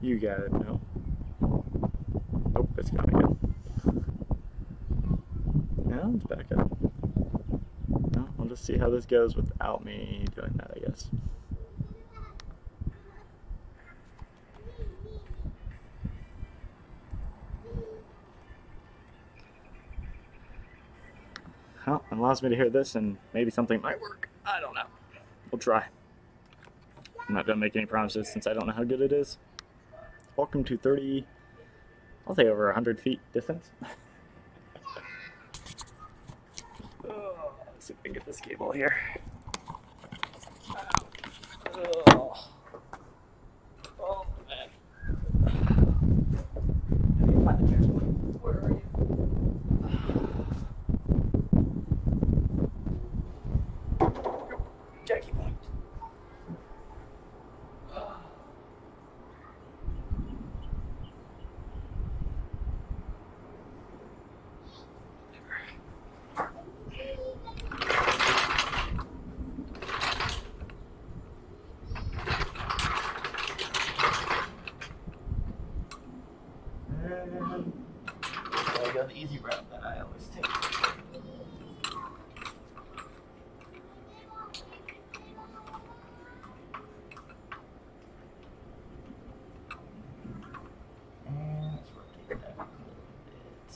You got it. No. Oh, it's gone again. Now it's back up. No, I'll just see how this goes without me doing that, I guess. Well, it allows me to hear this, and maybe something might work. I don't know. We'll try. I'm not going to make any promises since I don't know how good it is. Welcome to 30, I'll say over 100 feet distance. Oh, let's see if I can get this cable here. Oh, oh man. Find the checkpoint. Where are you? Jackie point. I'll go the easy route that I always take. And let's rotate that a little bit.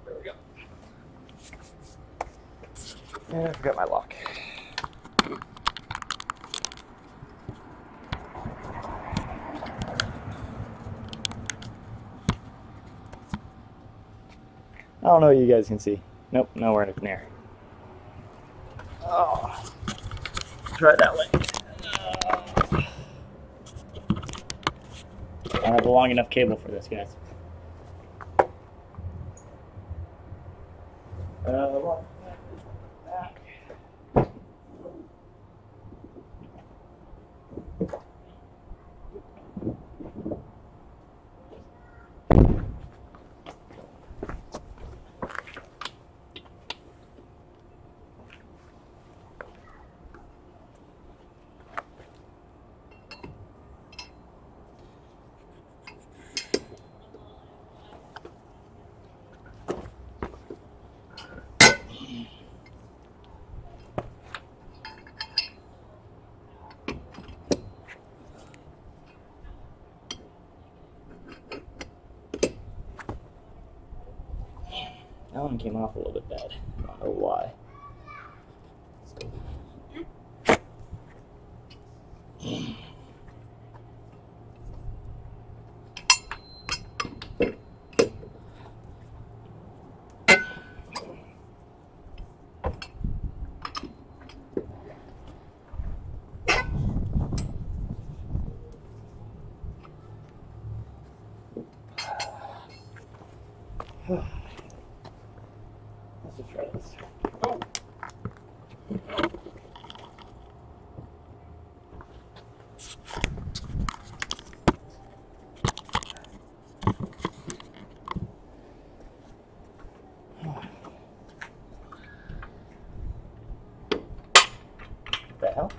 There we go. And I forgot my lock. I don't know what you guys can see. Nope, nowhere near. Oh, try it that way. I don't have a long enough cable for this, guys. Well, that one came off a little bit bad. I don't know why. Let's just try this. Oh. What the hell?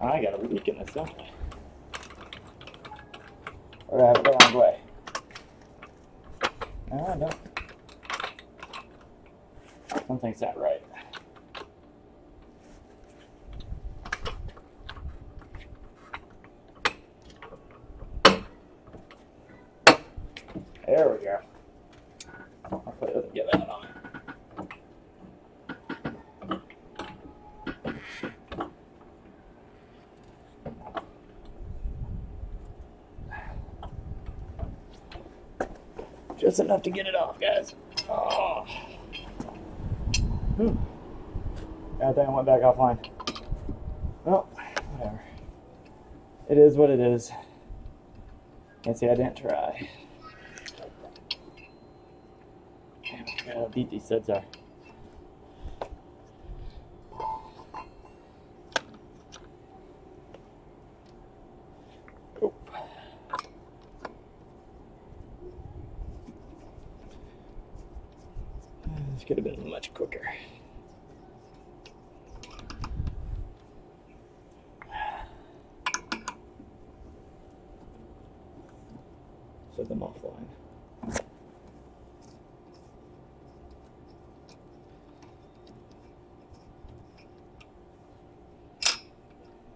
I got a leak in this, don't I? Or I have it the wrong way? No, I don't. Something's not right. There we go. Hopefully it doesn't get that on it. Just enough to get it off, guys. Oh. I think I went back offline. Well, whatever. It is what it is. Can't say I didn't try. how deep these studs are. This could have been much quicker. Set them offline.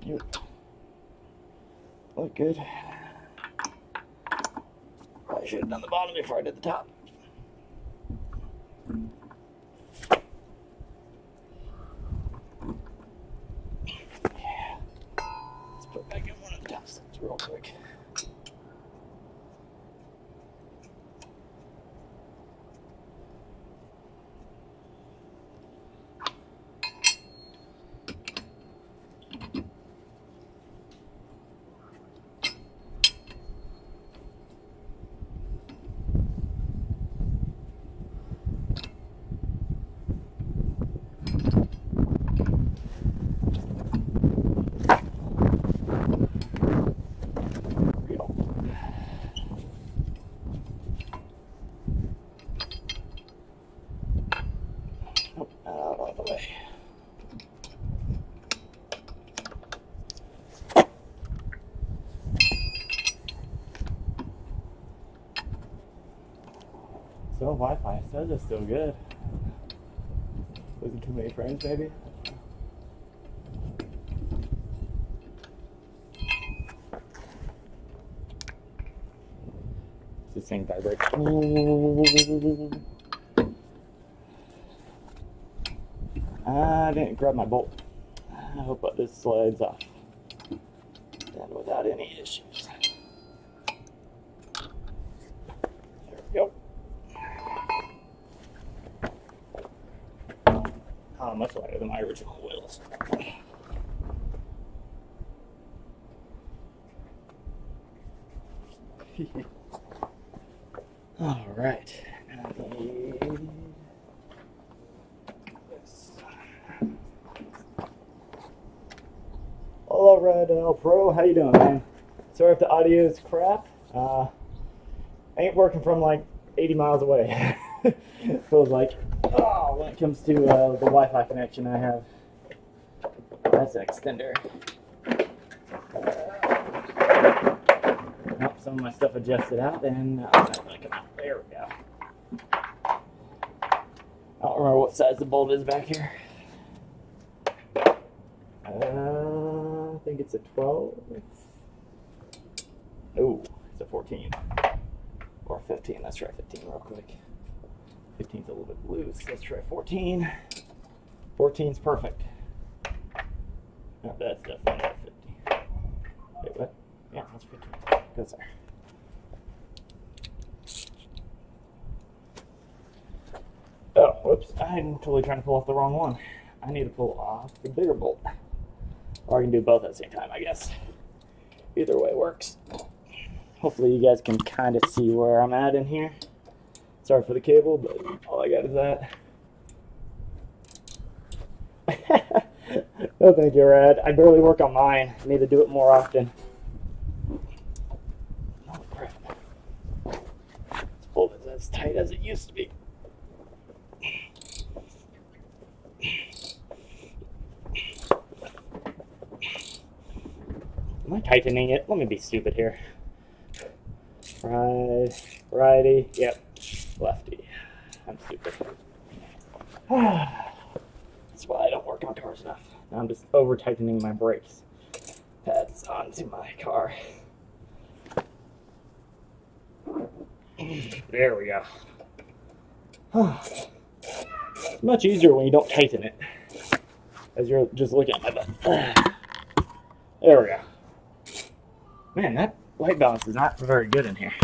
Yep. Look good. Probably should have done the bottom before I did the top. Yeah. Let's put back in one of the top steps real quick. So Wi-Fi says it's still good. Wasn't too many frames, maybe. This thing vibrates. I didn't grab my bolt. I hope this slides off and without any issues. There we go. Much lighter than my original wheels. All right. All right, Pro, how you doing, man? Sorry if the audio is crap. I ain't working from like 80 miles away. Feels like. Oh, when it comes to the Wi-Fi connection I have, that's an extender. Oh, some of my stuff adjusted out, and there we go. I don't remember what size the bolt is back here. I think it's a 12. Oh, it's a 14 or 15. Let's try 15 real quick. 15's a little bit loose. Let's try 14. 14's perfect. No, that's definitely not 15. Wait, what? Yeah, that's 15. Goes there. Oh, whoops. I'm totally trying to pull off the wrong one. I need to pull off the bigger bolt. Or I can do both at the same time, I guess. Either way works. Hopefully you guys can kind of see where I'm at in here. Sorry for the cable, but all I got is that. No, thank you, Rad. I barely work on mine. I need to do it more often. Oh, crap. This bolt is as tight as it used to be. Am I tightening it? Let me be stupid here. Right, righty, yep. Lefty. I'm stupid. That's why I don't work on cars enough. Now I'm just over tightening my brakes pads onto my car. There we go. It's much easier when you don't tighten it, as you're just looking at my butt. There we go. Man, that light balance is not very good in here.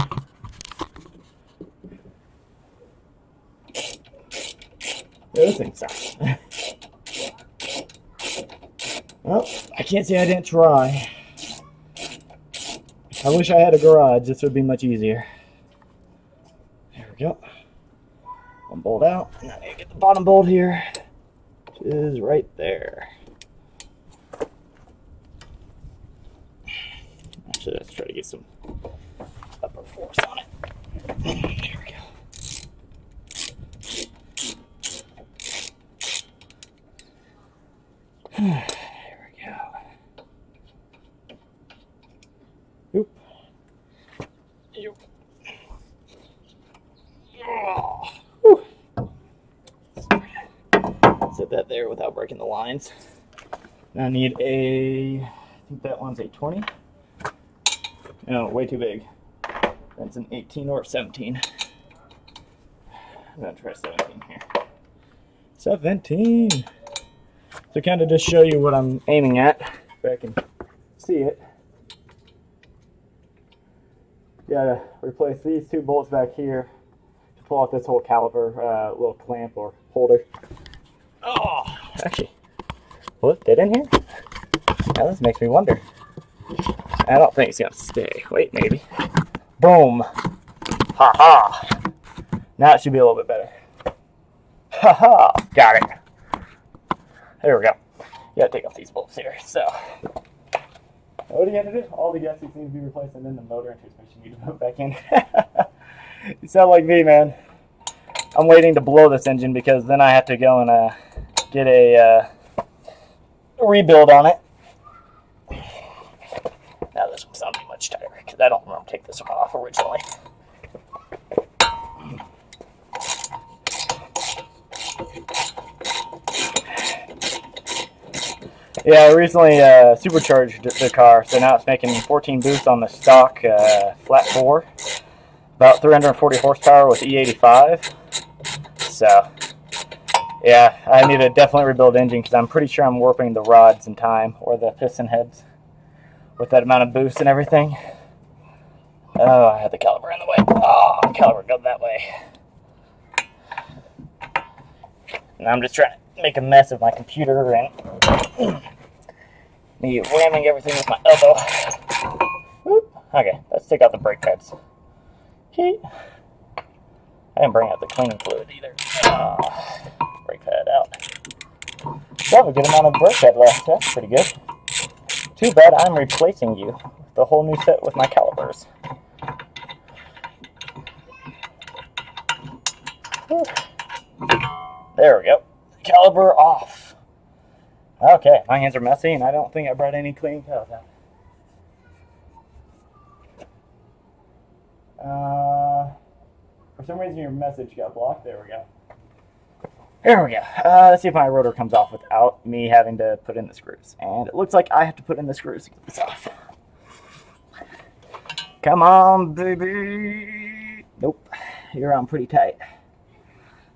This thing sucks. Well, I can't say I didn't try. I wish I had a garage. This would be much easier. There we go. One bolt bolt out. And I need to get the bottom bolt here, which is right there. Actually, let's try to get some upper force on it. There we go. There we go. Oop. Oop. Oh. Set that there without breaking the lines. Now I need I think that one's a 20. No, way too big. That's an 18 or 17. I'm gonna try 17 here. 17! So kind of just show you what I'm aiming at, if I can see it. Gotta replace these two bolts back here to pull out this whole caliper, little clamp or holder. Oh, actually, will it fit in here? Now this makes me wonder. I don't think it's gonna stay. Wait, maybe. Boom! Ha ha! Now it should be a little bit better. Ha ha! Got it. There we go. You gotta take off these bolts here. So, what do you have to do? All the gaskets need to be replaced, and then the motor and transmission need to put back in. You sound like me, man. I'm waiting to blow this engine because then I have to go and get a rebuild on it. Now this one sounds much tighter because I don't want to take this one off originally. Yeah, I recently supercharged the car, so now it's making 14 boosts on the stock flat 4, about 340 horsepower with E85. So, yeah, I need to definitely rebuild the engine because I'm pretty sure I'm warping the rods in time, or the piston heads, with that amount of boost and everything. Oh, I had the caliper in the way. Oh, the caliper goes that way. And I'm just trying to make a mess of my computer and me ramming everything with my elbow. Whoop. Okay, let's take out the brake pads. I didn't bring out the cleaning fluid either. Brake pad out. So have a good amount of brake pad left. That's pretty good. Too bad I'm replacing you with the whole new set with my calipers. Whew. There we go. Caliper off. Okay, my hands are messy and I don't think I brought any cleaning towels out. For some reason your message got blocked. There we go. There we go. Let's see if my rotor comes off without me having to put in the screws. And it looks like I have to put in the screws to get this off. Come on, baby. Nope. You're on pretty tight.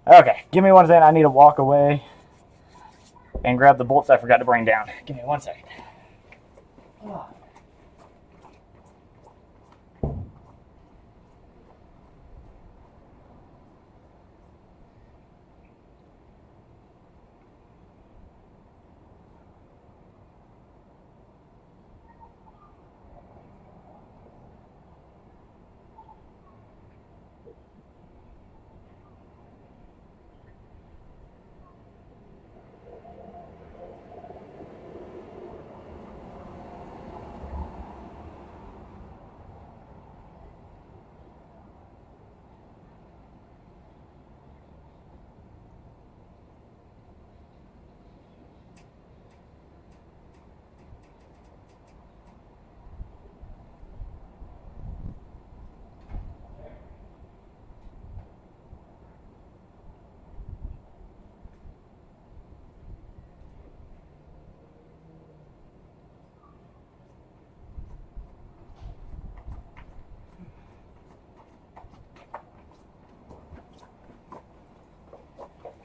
Okay, give me 1 second. I need to walk away and grab the bolts I forgot to bring down. Give me 1 second. Oh.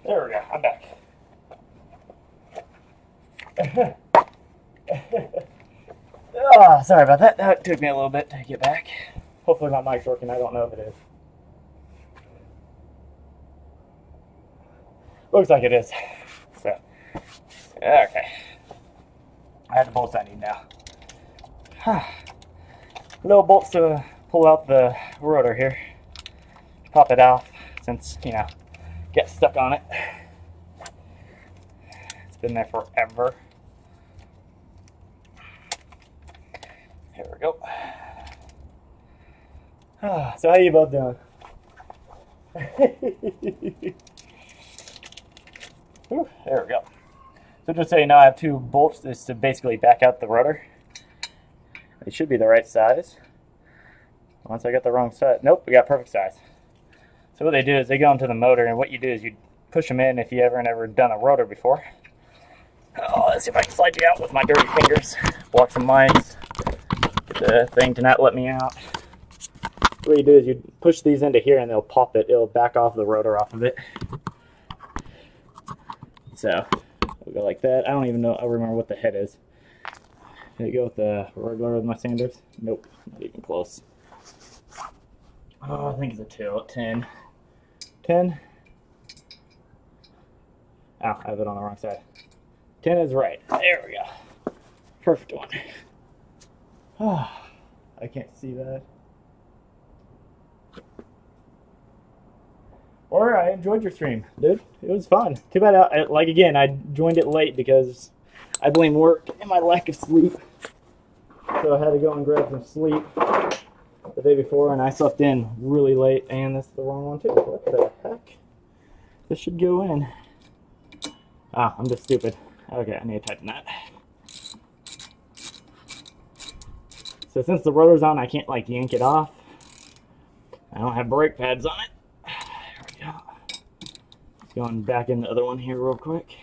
There we go, I'm back. Oh, sorry about that. That took me a little bit to get back. Hopefully my mic's working. I don't know if it is. Looks like it is. So, okay. I have the bolts I need now. Little bolts to pull out the rotor here. Pop it off since, you know, get stuck on it. It's been there forever. Here we go. So how you both doing? Whew, there we go. So just so you know, I have 2 bolts. This to basically back out the rotor. They should be the right size. Once I got the wrong size, nope, we got perfect size. So what they do is they go into the motor, and what you do is you push them in if you never done a rotor before. Oh, let's see if I can slide you out with my dirty fingers. Block some lines. Get the thing to not let me out. What you do is you push these into here and they'll pop it. It'll back off the rotor off of it. So we'll go like that. I don't even know. I remember what the head is. Did it go with the regular with my sanders? Nope, not even close. Oh, I think it's a 10. 10. Oh, I have it on the wrong side. 10 is right. There we go. Perfect one. Oh, I can't see that. Or I enjoyed your stream, dude. It was fun. Too bad, like again, I joined it late because I blame work and my lack of sleep. So I had to go and grab some sleep the day before, and I slept in really late. And that's the wrong one too. What the heck? This should go in. Ah, I'm just stupid. Okay, I need to tighten that. So since the rotor's on, I can't like yank it off. I don't have brake pads on it. There we go. Just going back in the other one here real quick.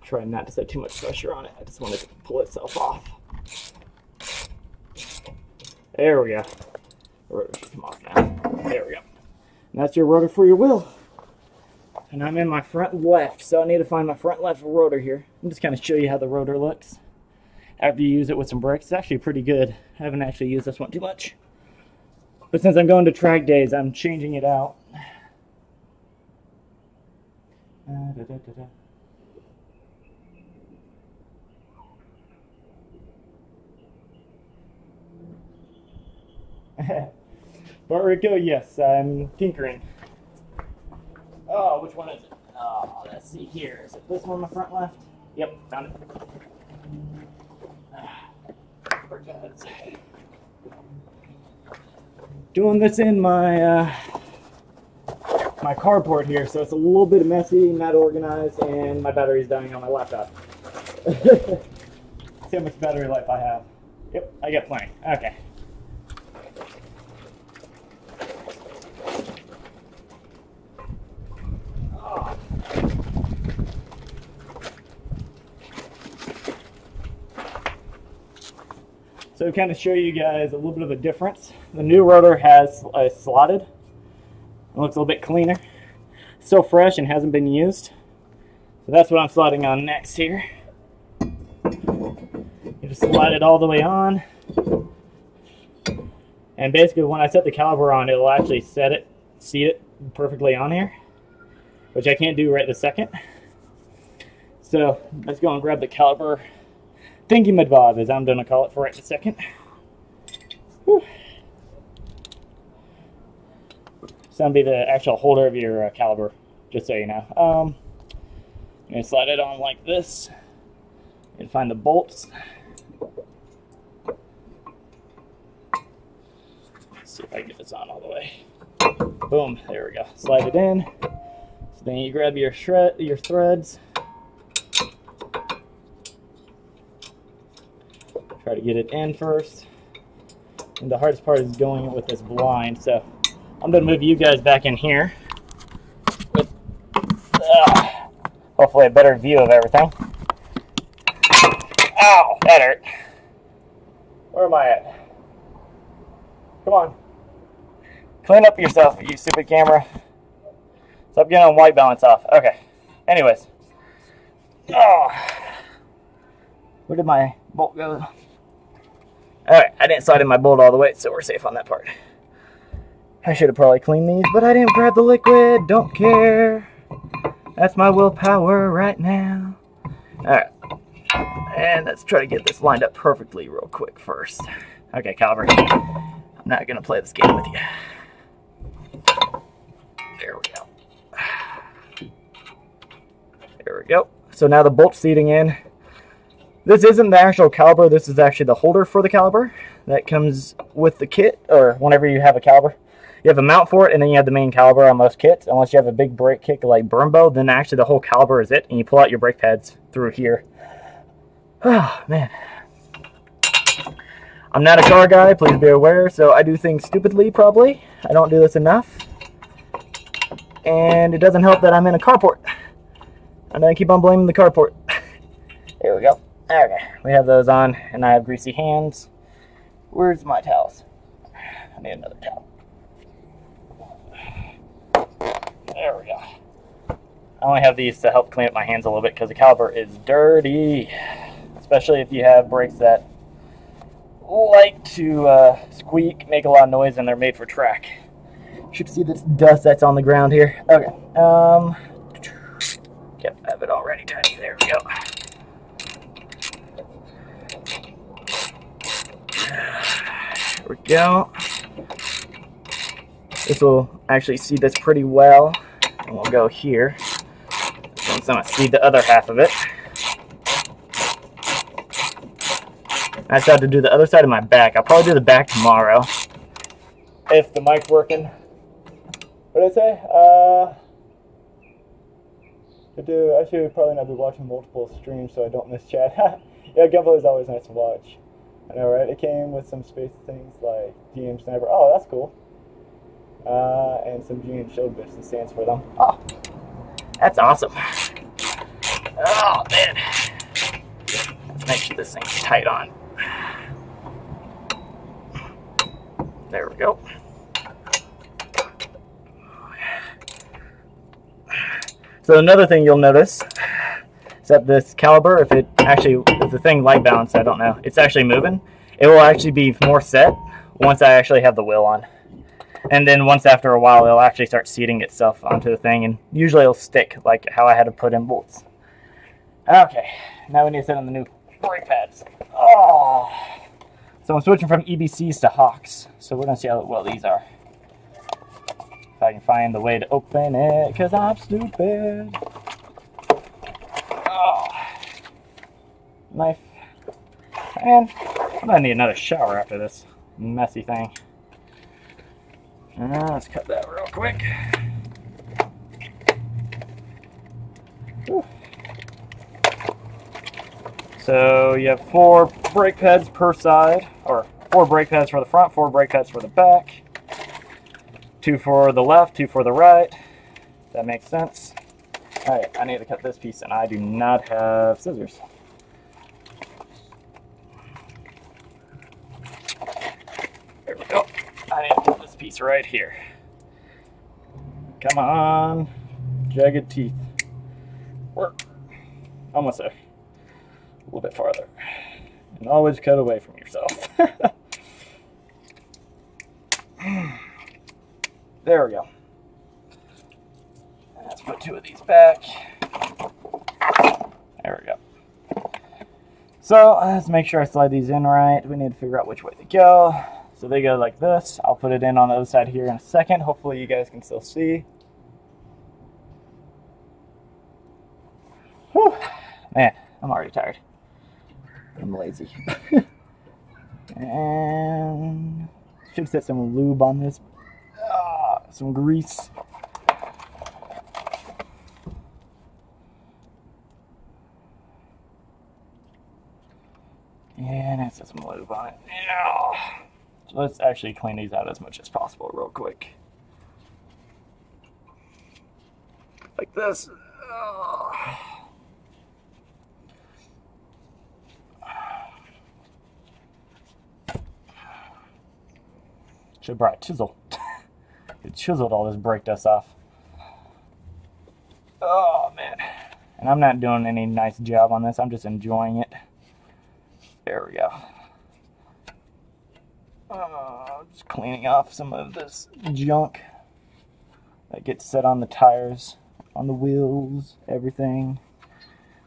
Try not to set too much pressure on it. I just want it to pull itself off. There we go. The rotor should come off now. There we go. And that's your rotor for your wheel. And I'm in my front left, so I need to find my front left rotor here. I'm just kind of show you how the rotor looks after you use it with some brakes. It's actually pretty good. I haven't actually used this one too much. But since I'm going to track days, I'm changing it out. But Rico, yes, I'm tinkering. Oh, which one is it? Oh, let's see here. Is it this one, the front left? Yep, found it. Doing this in my my carport here, so it's a little bit messy, not organized, and my battery's dying on my laptop. See how much battery life I have. Yep, I got plenty. Okay. So to kind of show you guys a little bit of a difference, the new rotor has slotted. It looks a little bit cleaner. Still fresh and hasn't been used. So that's what I'm slotting on next here. You just slide it all the way on. And basically when I set the caliper on, it'll actually seat it perfectly on here, which I can't do right this second. So let's go and grab the caliper thingy-mabob, as I'm going to call it for right this second. Whew. It's going to be the actual holder of your caliper, just so you know. I'm going to slide it on like this and find the bolts. Let's see if I can get this on all the way. Boom, there we go. Slide it in. So then you grab your threads. Try to get it in first. And the hardest part is going with this blind. So I'm going to move you guys back in here with hopefully a better view of everything. Ow, that hurt. Where am I at? Come on. Clean up yourself, you stupid camera. Stop getting on white balance off. Okay. Anyways. Oh. Where did my bolt go? Alright, I didn't slide in my bolt all the way, so we're safe on that part. I should have probably cleaned these, but I didn't grab the liquid. Don't care. That's my willpower right now. Alright. And let's try to get this lined up perfectly real quick first. Okay, caliber. I'm not going to play this game with you. There we go. There we go. So now the bolt's seating in. This isn't the actual caliber. This is actually the holder for the caliber that comes with the kit, or whenever you have a caliber. You have a mount for it, and then you have the main caliber on most kits. Unless you have a big brake kick like Brembo, then actually the whole caliber is it, and you pull out your brake pads through here. Oh, man. I'm not a car guy, please be aware, so I do things stupidly, probably. I don't do this enough. And it doesn't help that I'm in a carport. And I keep on blaming the carport. There we go. Okay, we have those on, and I have greasy hands. Where's my towels? I need another towel. There we go. I only have these to help clean up my hands a little bit because the caliber is dirty. Especially if you have brakes that like to squeak, make a lot of noise, and they're made for track. You should see this dust that's on the ground here. Okay. Yep, I have it already tidy. There we go. There we go. This will actually see this pretty well. And we'll go here. So I'm going to see the other half of it. I still have to do the other side of my back. I'll probably do the back tomorrow. If the mic's working. What did I say? I should probably not be watching multiple streams so I don't miss chat. Yeah, Gunplay is always nice to watch. I know, right? It came with some space things like GM Sniper. Oh, that's cool. And some GM Shield bits and stands for them. Oh, that's awesome. Oh, man. Let's make sure this thing's tight on. There we go. So another thing you'll notice is that this caliber, if the thing light balanced, I don't know, it's actually moving. It will actually be more set once I actually have the wheel on. And then once after a while, it'll actually start seating itself onto the thing, and usually it'll stick like how I had to put in bolts. Okay, now we need to set on the new brake pads. Oh. So I'm switching from EBCs to Hawks. So we're going to see how well these are. If I can find the way to open it, because I'm stupid. Oh. Knife. And I'm going to need another shower after this messy thing. Let's cut that real quick. Whew. So you have 4 brake pads per side, or 4 brake pads for the front, 4 brake pads for the back. 2 for the left, 2 for the right. That makes sense. Alright, I need to cut this piece, and I do not have scissors. There we go. I need to cut this piece right here. Come on. Jagged teeth. Work. Almost there. A little bit farther. And always cut away from yourself. There we go. And let's put 2 of these back. There we go. So let's make sure I slide these in right. We need to figure out which way they go. So they go like this. I'll put it in on the other side here in a second. Hopefully you guys can still see. Whew. Man, I'm already tired. I'm lazy. And should set some lube on this. Some grease. And I set some lube on it. So let's actually clean these out as much as possible real quick. Like this. Should have brought a chisel. It chiseled all this brake dust off. Oh, man. And I'm not doing any nice job on this. I'm just enjoying it. There we go. Oh, Just cleaning off some of this junk that gets set on the tires, on the wheels, everything.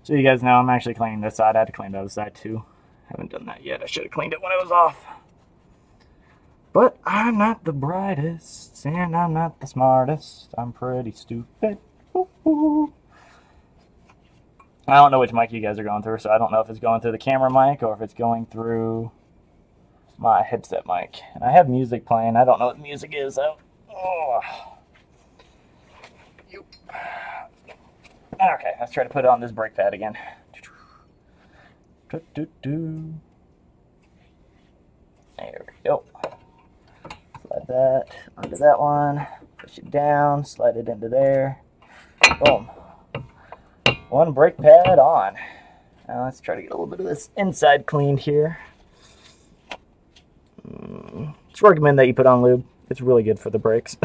So you guys know I'm actually cleaning this side. I had to clean the other side too. Haven't done that yet. I should have cleaned it when it was off. But I'm not the brightest, and I'm not the smartest. I'm pretty stupid. Ooh. I don't know which mic you guys are going through, so I don't know if it's going through the camera mic or if it's going through my headset mic. And I have music playing. I don't know what music is, though. Oh. Okay, let's try to put on this brake pad again. There we go. Slide that onto that one. Push it down. Slide it into there. Boom. One brake pad on. Now let's try to get a little bit of this inside cleaned here. It's recommend that you put on lube. It's really good for the brakes.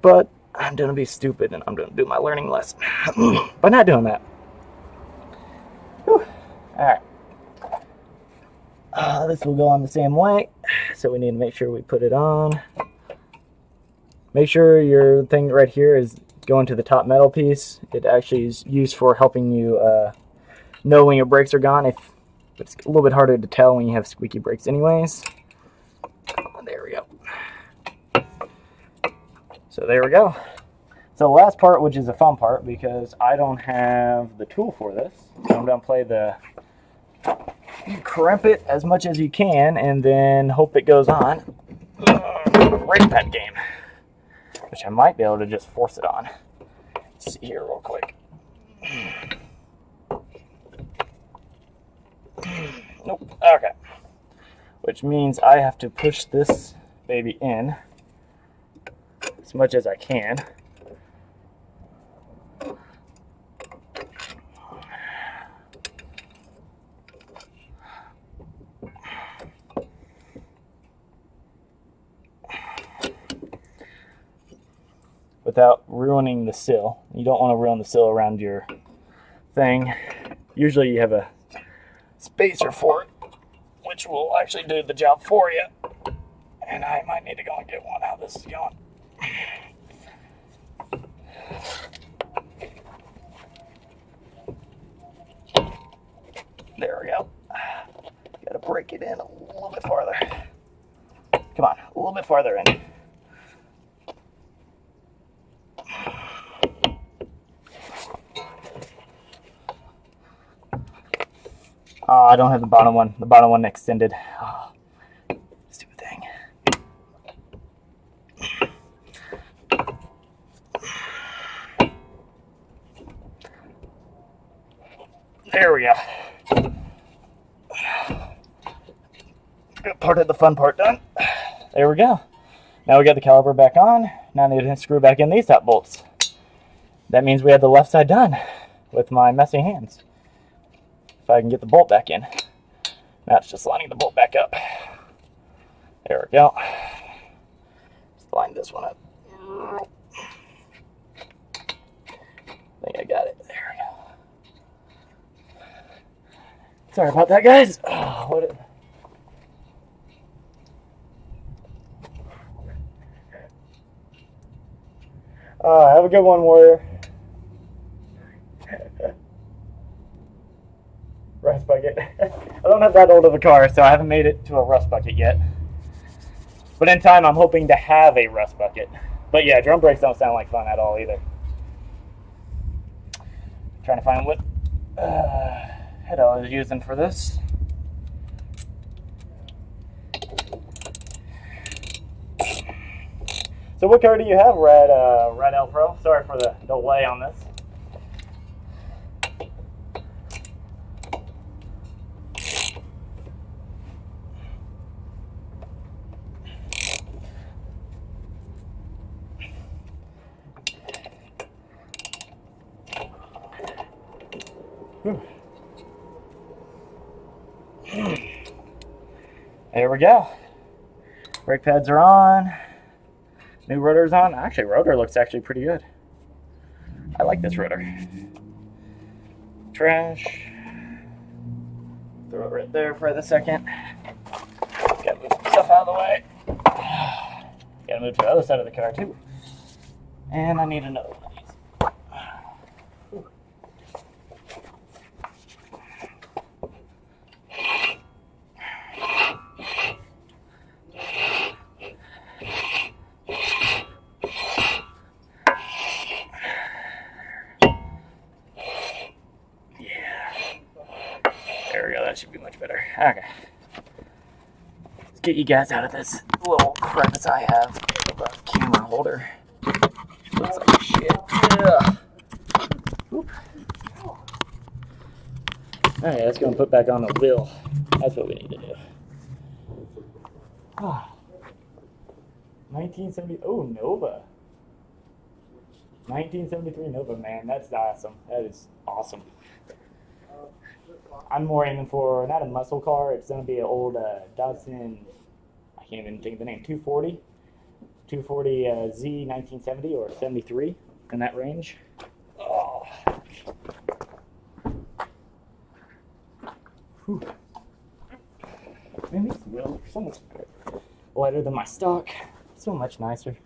But I'm going to be stupid and I'm going to do my learning lesson by not doing that. Whew. Alright. This will go on the same way. So we need to make sure we put it on. Make sure your thing right here is going to the top metal piece. It actually is used for helping you know when your brakes are gone. It's a little bit harder to tell when you have squeaky brakes anyways. There we go. So there we go. So the last part, which is the fun part, because I don't have the tool for this, so I'm going to play the crimp it as much as you can and then hope it goes on. Brake pad game. Which I might be able to just force it on. Let's see here real quick. Nope. Okay. Which means I have to push this baby in as much as I can. Without ruining the sill. You don't want to ruin the sill around your thing. Usually you have a spacer for it, which will actually do the job for you. And I might need to go and get one. How this is going. There we go. Got to break it in a little bit farther. Come on, a little bit farther in. Oh, I don't have the bottom one. The bottom one extended. Oh, stupid thing. There we go. Got part of the fun part done. There we go. Now we got the caliper back on. Now I need to screw back in these top bolts. That means we have the left side done with my messy hands. If I can get the bolt back in. Now it's just lining the bolt back up. There we go. Just line this one up. I think I got it. There we go. Sorry about that, guys. Oh, have a good one, Warrior. Rust bucket. I don't have that old of a car, so I haven't made it to a rust bucket yet. But in time, I'm hoping to have a rust bucket. But yeah, drum brakes don't sound like fun at all either. Trying to find what head I was using for this. So what car do you have, Red L Pro? Sorry for the delay on this. There we go. Brake pads are on. New rotor's on. Actually, rotor looks actually pretty good. I like this rotor. Trash. Throw it right there for the second. Gotta move stuff out of the way. Gotta move to the other side of the car too. And I need another one of these. There we go, that should be much better. Okay. Let's get you guys out of this little crevice I have. Camera holder. Looks like shit. Ugh. Alright, let's go and put back on the wheel. That's what we need to do. 1970. Oh, Nova. 1973 Nova, man. That's awesome. That is awesome. I'm more aiming for not a muscle car. It's going to be an old Datsun. I can't even think of the name. 240. 240 Z 1970 or 73 in that range. Oh. Whew. Man, these wheels are so much lighter than my stock. So much nicer.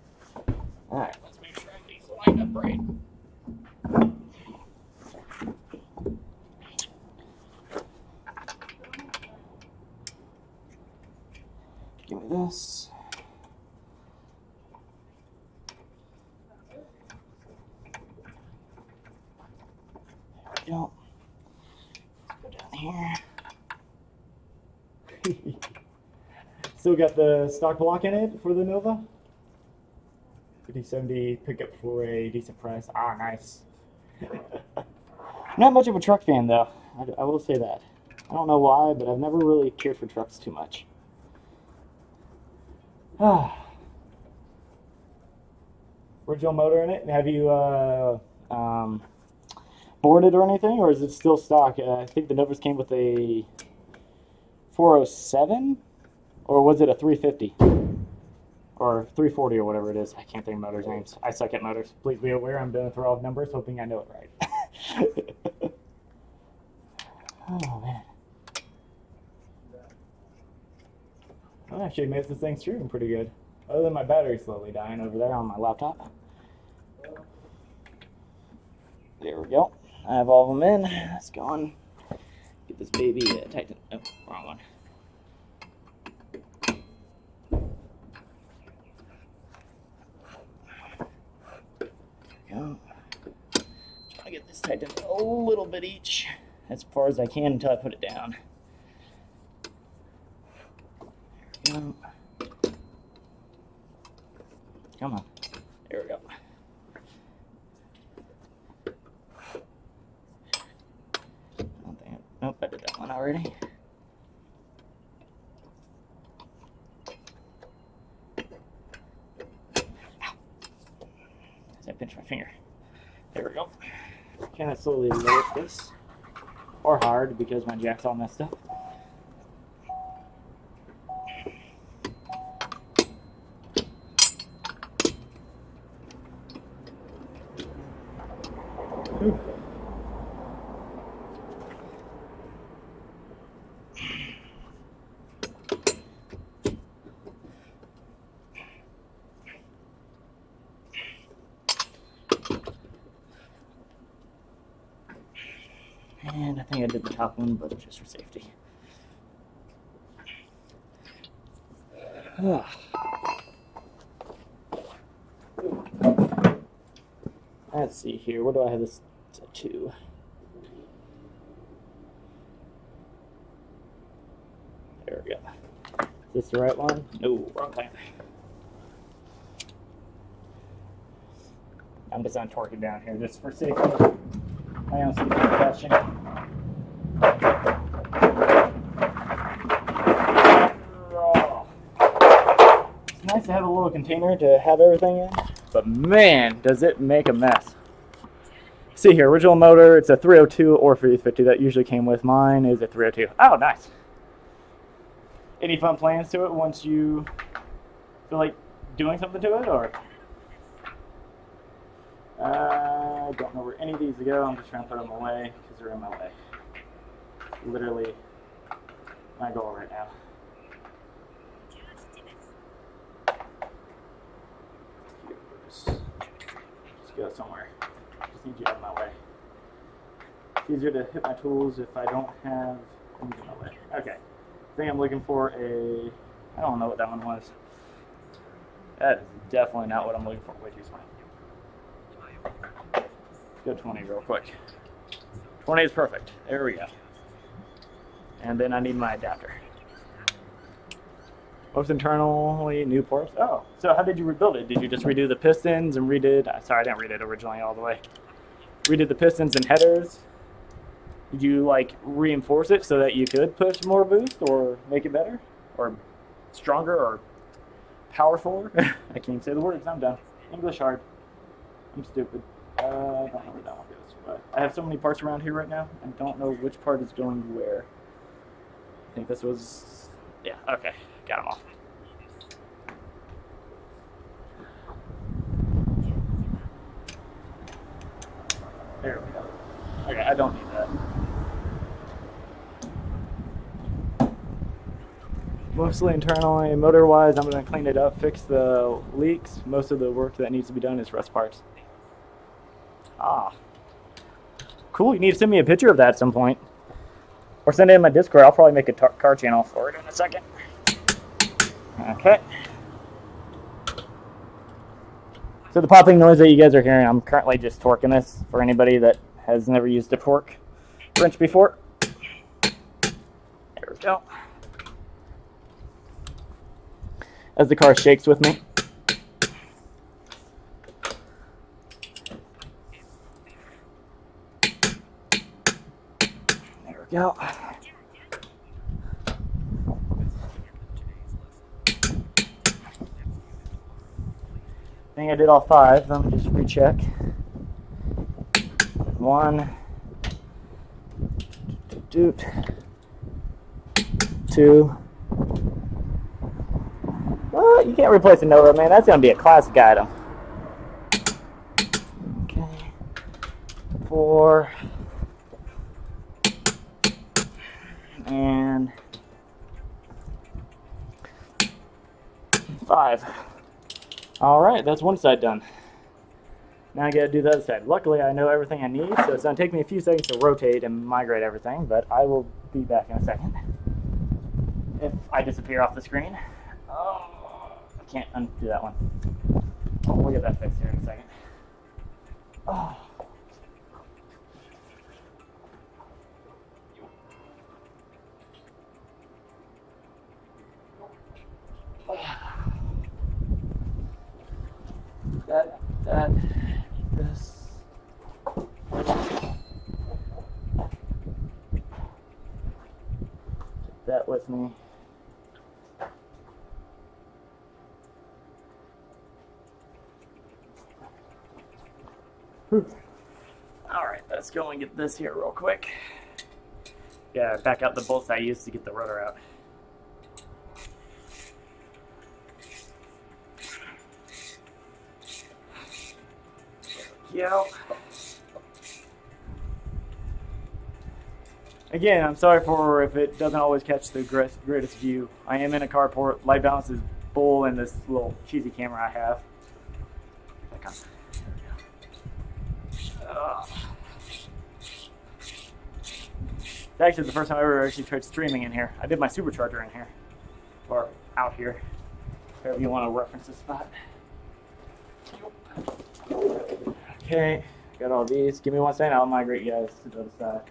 Alright, let's make sure these line up right. Give me this. There we go. Let's go down here. Still got the stock block in it for the Nova. 5070 pickup for a decent price. Ah, nice. Not much of a truck fan though. I will say that. I don't know why, but I've never really cared for trucks too much. Original motor in it. Have you boarded or anything, or is it still stock? I think the Novas came with a 407, or was it a 350 or 340 or whatever it is? I can't think of motors names. I suck at motors. Please be aware I'm doing a throw of numbers, hoping I know it right. Oh man. Well, actually made this thing streaming pretty good. Other than my battery slowly dying over there on my laptop. There we go. I have all of them in. Let's go on. Get this baby tightened. Oh, wrong one. There we go. Trying to get this tightened a little bit each, as far as I can until I put it down. There we go. Come on. There we go. Nope, I did that one already. Ow. As I pinch my finger. There we go. Kind of slowly lower this. Or hard because my jack's all messed up. Whew. And I think I did the top one, but just for safety. Let's see here. Where do I have this to? There we go. Is this the right one? No, wrong thing. I'm just on torquing down here just for safety. I don't see the question. It's nice to have a little container to have everything in, but man, does it make a mess. See here, original motor, it's a 302 or 350 that usually came with. Mine is a 302. Oh, nice. Any fun plans to it once you feel like doing something to it, or? I don't know where any of these go. I'm just trying to put them away because they're in my way. Literally my goal right now. go somewhere. I just need you out of my way. It's easier to hit my tools if I don't have things in my way. Okay. I think I'm looking for a... I don't know what that one was. That is definitely not what I'm looking for. Way too small. Let's go 20 real quick. 20 is perfect. There we go. And then I need my adapter. Most internally new parts. Oh, so how did you rebuild it? Did you just redo the pistons and redid... Sorry, I didn't read it originally all the way. Redid the pistons and headers. Did you like reinforce it so that you could push more boost or make it better? Or stronger or powerful? I can't say the words. I'm done. English hard. I'm stupid. I don't know where that one goes. But I have so many parts around here right now. I don't know which part is going where. I think this was... Yeah, okay. Got them all. There we go. Okay, I don't need that. Mostly internally, motor-wise, I'm going to clean it up, fix the leaks. Most of the work that needs to be done is rust parts. Ah. Cool, you need to send me a picture of that at some point. Or send it in my Discord. I'll probably make a car channel for it in a second. Okay. So the popping noise that you guys are hearing, I'm currently just torquing this for anybody that has never used a torque wrench before. There we go. As the car shakes with me. There we go. I think I did all 5. Let me just recheck. 1, 2. Well, you can't replace a Nova, man. That's gonna be a classic item. Okay. 4. And 5. All right, that's one side done. Now I gotta do the other side. Luckily, I know everything I need, so it's gonna take me a few seconds to rotate and migrate everything, but I will be back in a second. If I disappear off the screen. Oh, I can't undo that one. Oh, we'll get that fixed here in a second. Oh. This. Take that with me. Alright, let's go and get this here real quick. Yeah, back out the bolts I used to get the rotor out. Yeah. Again, I'm sorry for if it doesn't always catch the greatest view. I am in a carport. Light balance is bull in this little cheesy camera I have. There we go. It's actually the first time I ever actually tried streaming in here. I did my supercharger in here. Or out here. Wherever you want to reference this spot. Okay, got all these. Give me 1 second, I'll migrate you guys to the other side.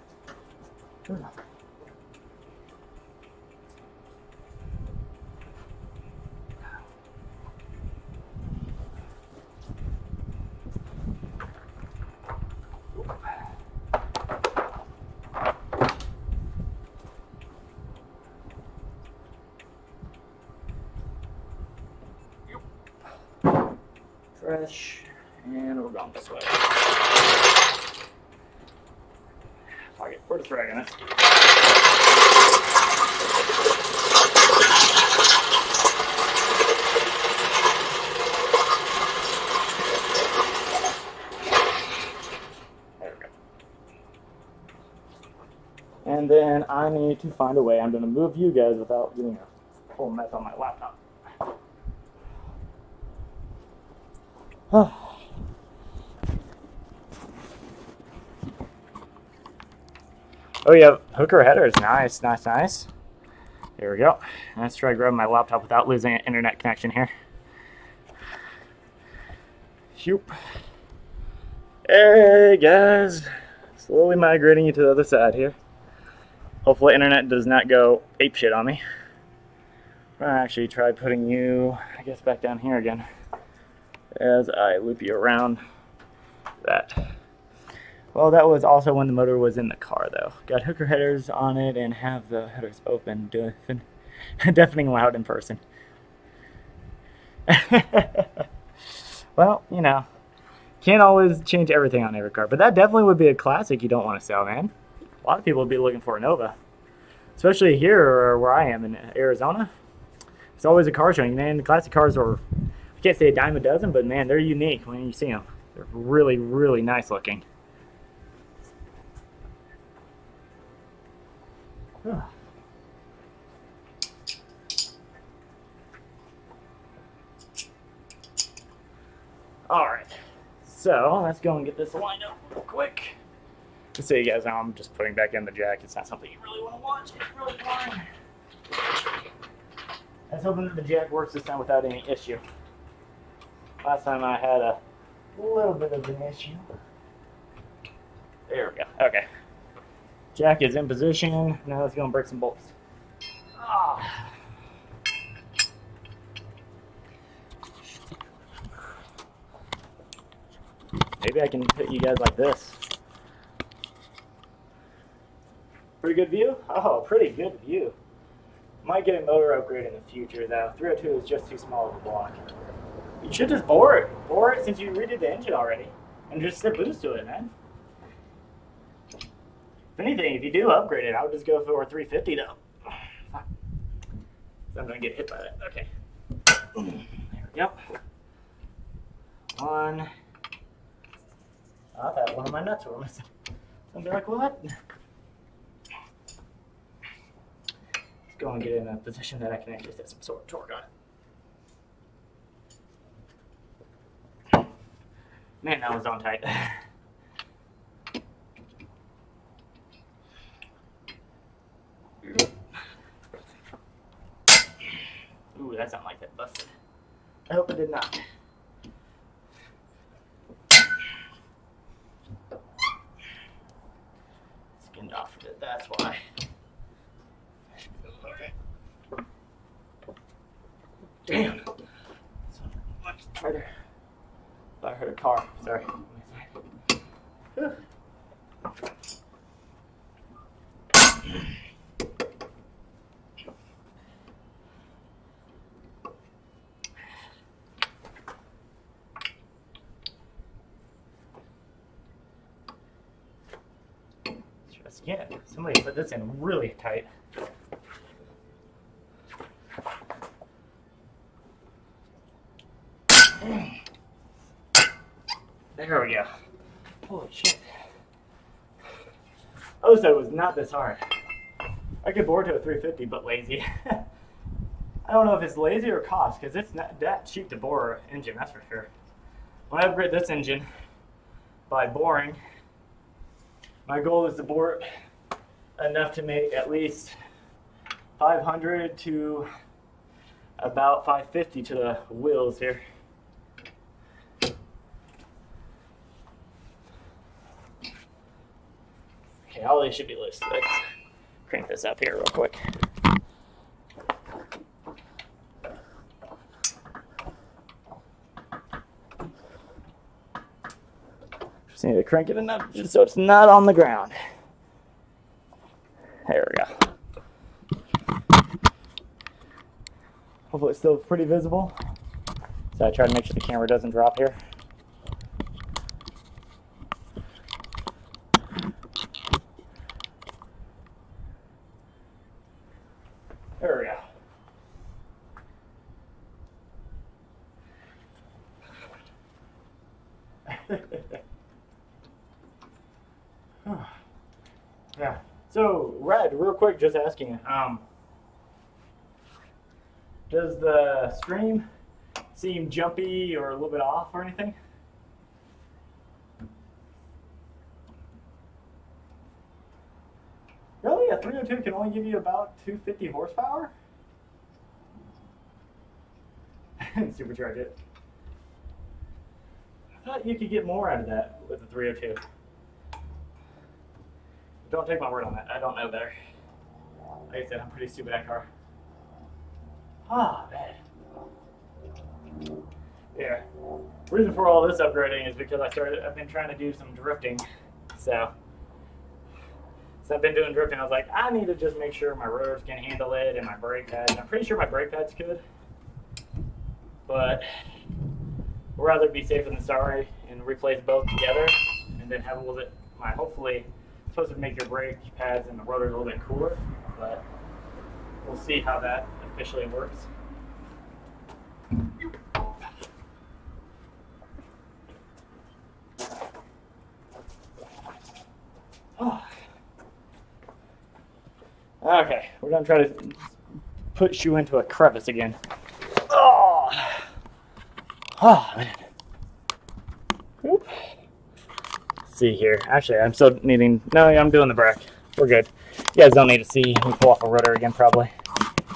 Fresh, and we're going this way. Fuck it, we're just dragging it. There we go. And then I need to find a way. I'm going to move you guys without getting a whole mess on my laptop. Oh, yeah, hooker headers. Nice, nice, nice. There we go. Let's try grabbing my laptop without losing an internet connection here. Shoop. Hey, guys. Slowly migrating you to the other side here. Hopefully internet does not go apeshit on me. I'm gonna actually try putting you, I guess, back down here again as I loop you around that. Well, that was also when the motor was in the car, though. Got hooker headers on it and have the headers open, deafening loud in person. Well, you know, can't always change everything on every car, but that definitely would be a classic you don't want to sell, man. A lot of people would be looking for a Nova, especially here where I am in Arizona. It's always a car showing, man. The classic cars are, I can't say a dime a dozen, but man, they're unique when you see them. They're really, really nice looking. Alright, so let's go and get this lined up real quick. Just so you guys know, I'm just putting back in the jack. It's not something you really want to watch. It's really boring. I was hoping that the jack works this time without any issue. Last time I had a little bit of an issue. There we go. Okay. Jack is in position. Now let's go and break some bolts. Ah. Maybe I can hit you guys like this. Pretty good view? Oh, pretty good view. Might get a motor upgrade in the future though. 302 is just too small of a block. You should just bore it. Bore it since you redid the engine already. And just stick boost to it, man. If anything, if you do upgrade it, I would just go for a 350 though. I'm gonna get hit by that. Okay. There we go. One. I thought one of my nuts were missing. I'll be like, what? Let's go and get in a position that I can actually set some sort of torque on it. Man, that was on tight. Ooh, that sounded like that busted. I hope it did not. Skinned off of it, that's why. Okay. Damn. So much tighter. I heard a car. Sorry. Whew. Yeah, somebody put this in really tight. There we go. Holy shit. Oh, so it was not this hard. I could bore to a 350, but lazy. I don't know if it's lazy or cost, because it's not that cheap to bore an engine, that's for sure. When I upgrade this engine by boring, my goal is to bore it enough to make at least 500 to about 550 to the wheels here. Okay, all these should be loose. Let's crank this up here real quick. Just need to crank it enough just so it's not on the ground. There we go. Hopefully it's still pretty visible. So I try to make sure the camera doesn't drop here. There we go. Yeah. So, Red, real quick, just asking, does the stream seem jumpy or a little bit off or anything? a 302 can only give you about 250 horsepower? Supercharge it. I thought you could get more out of that with the 302. Don't take my word on that. I don't know better. Like I said, I'm pretty stupid at car. Ah, man. Yeah. Reason for all this upgrading is because I've been trying to do some drifting. So I've been doing drifting. I was like, I need to just make sure my rotors can handle it and my brake pads. I'm pretty sure my brake pads could. But I'd rather be safer than sorry and replace both together and then have a little bit, hopefully, it's supposed to make your brake pads and the rotors a little bit cooler, but we'll see how that officially works. Oh. Okay, we're gonna try to push you into a crevice again. Oh, oh man. Oop. Let's see here. Actually, I'm still needing. No, I'm doing the brake. We're good. You guys don't need to see me pull off a rotor again, probably.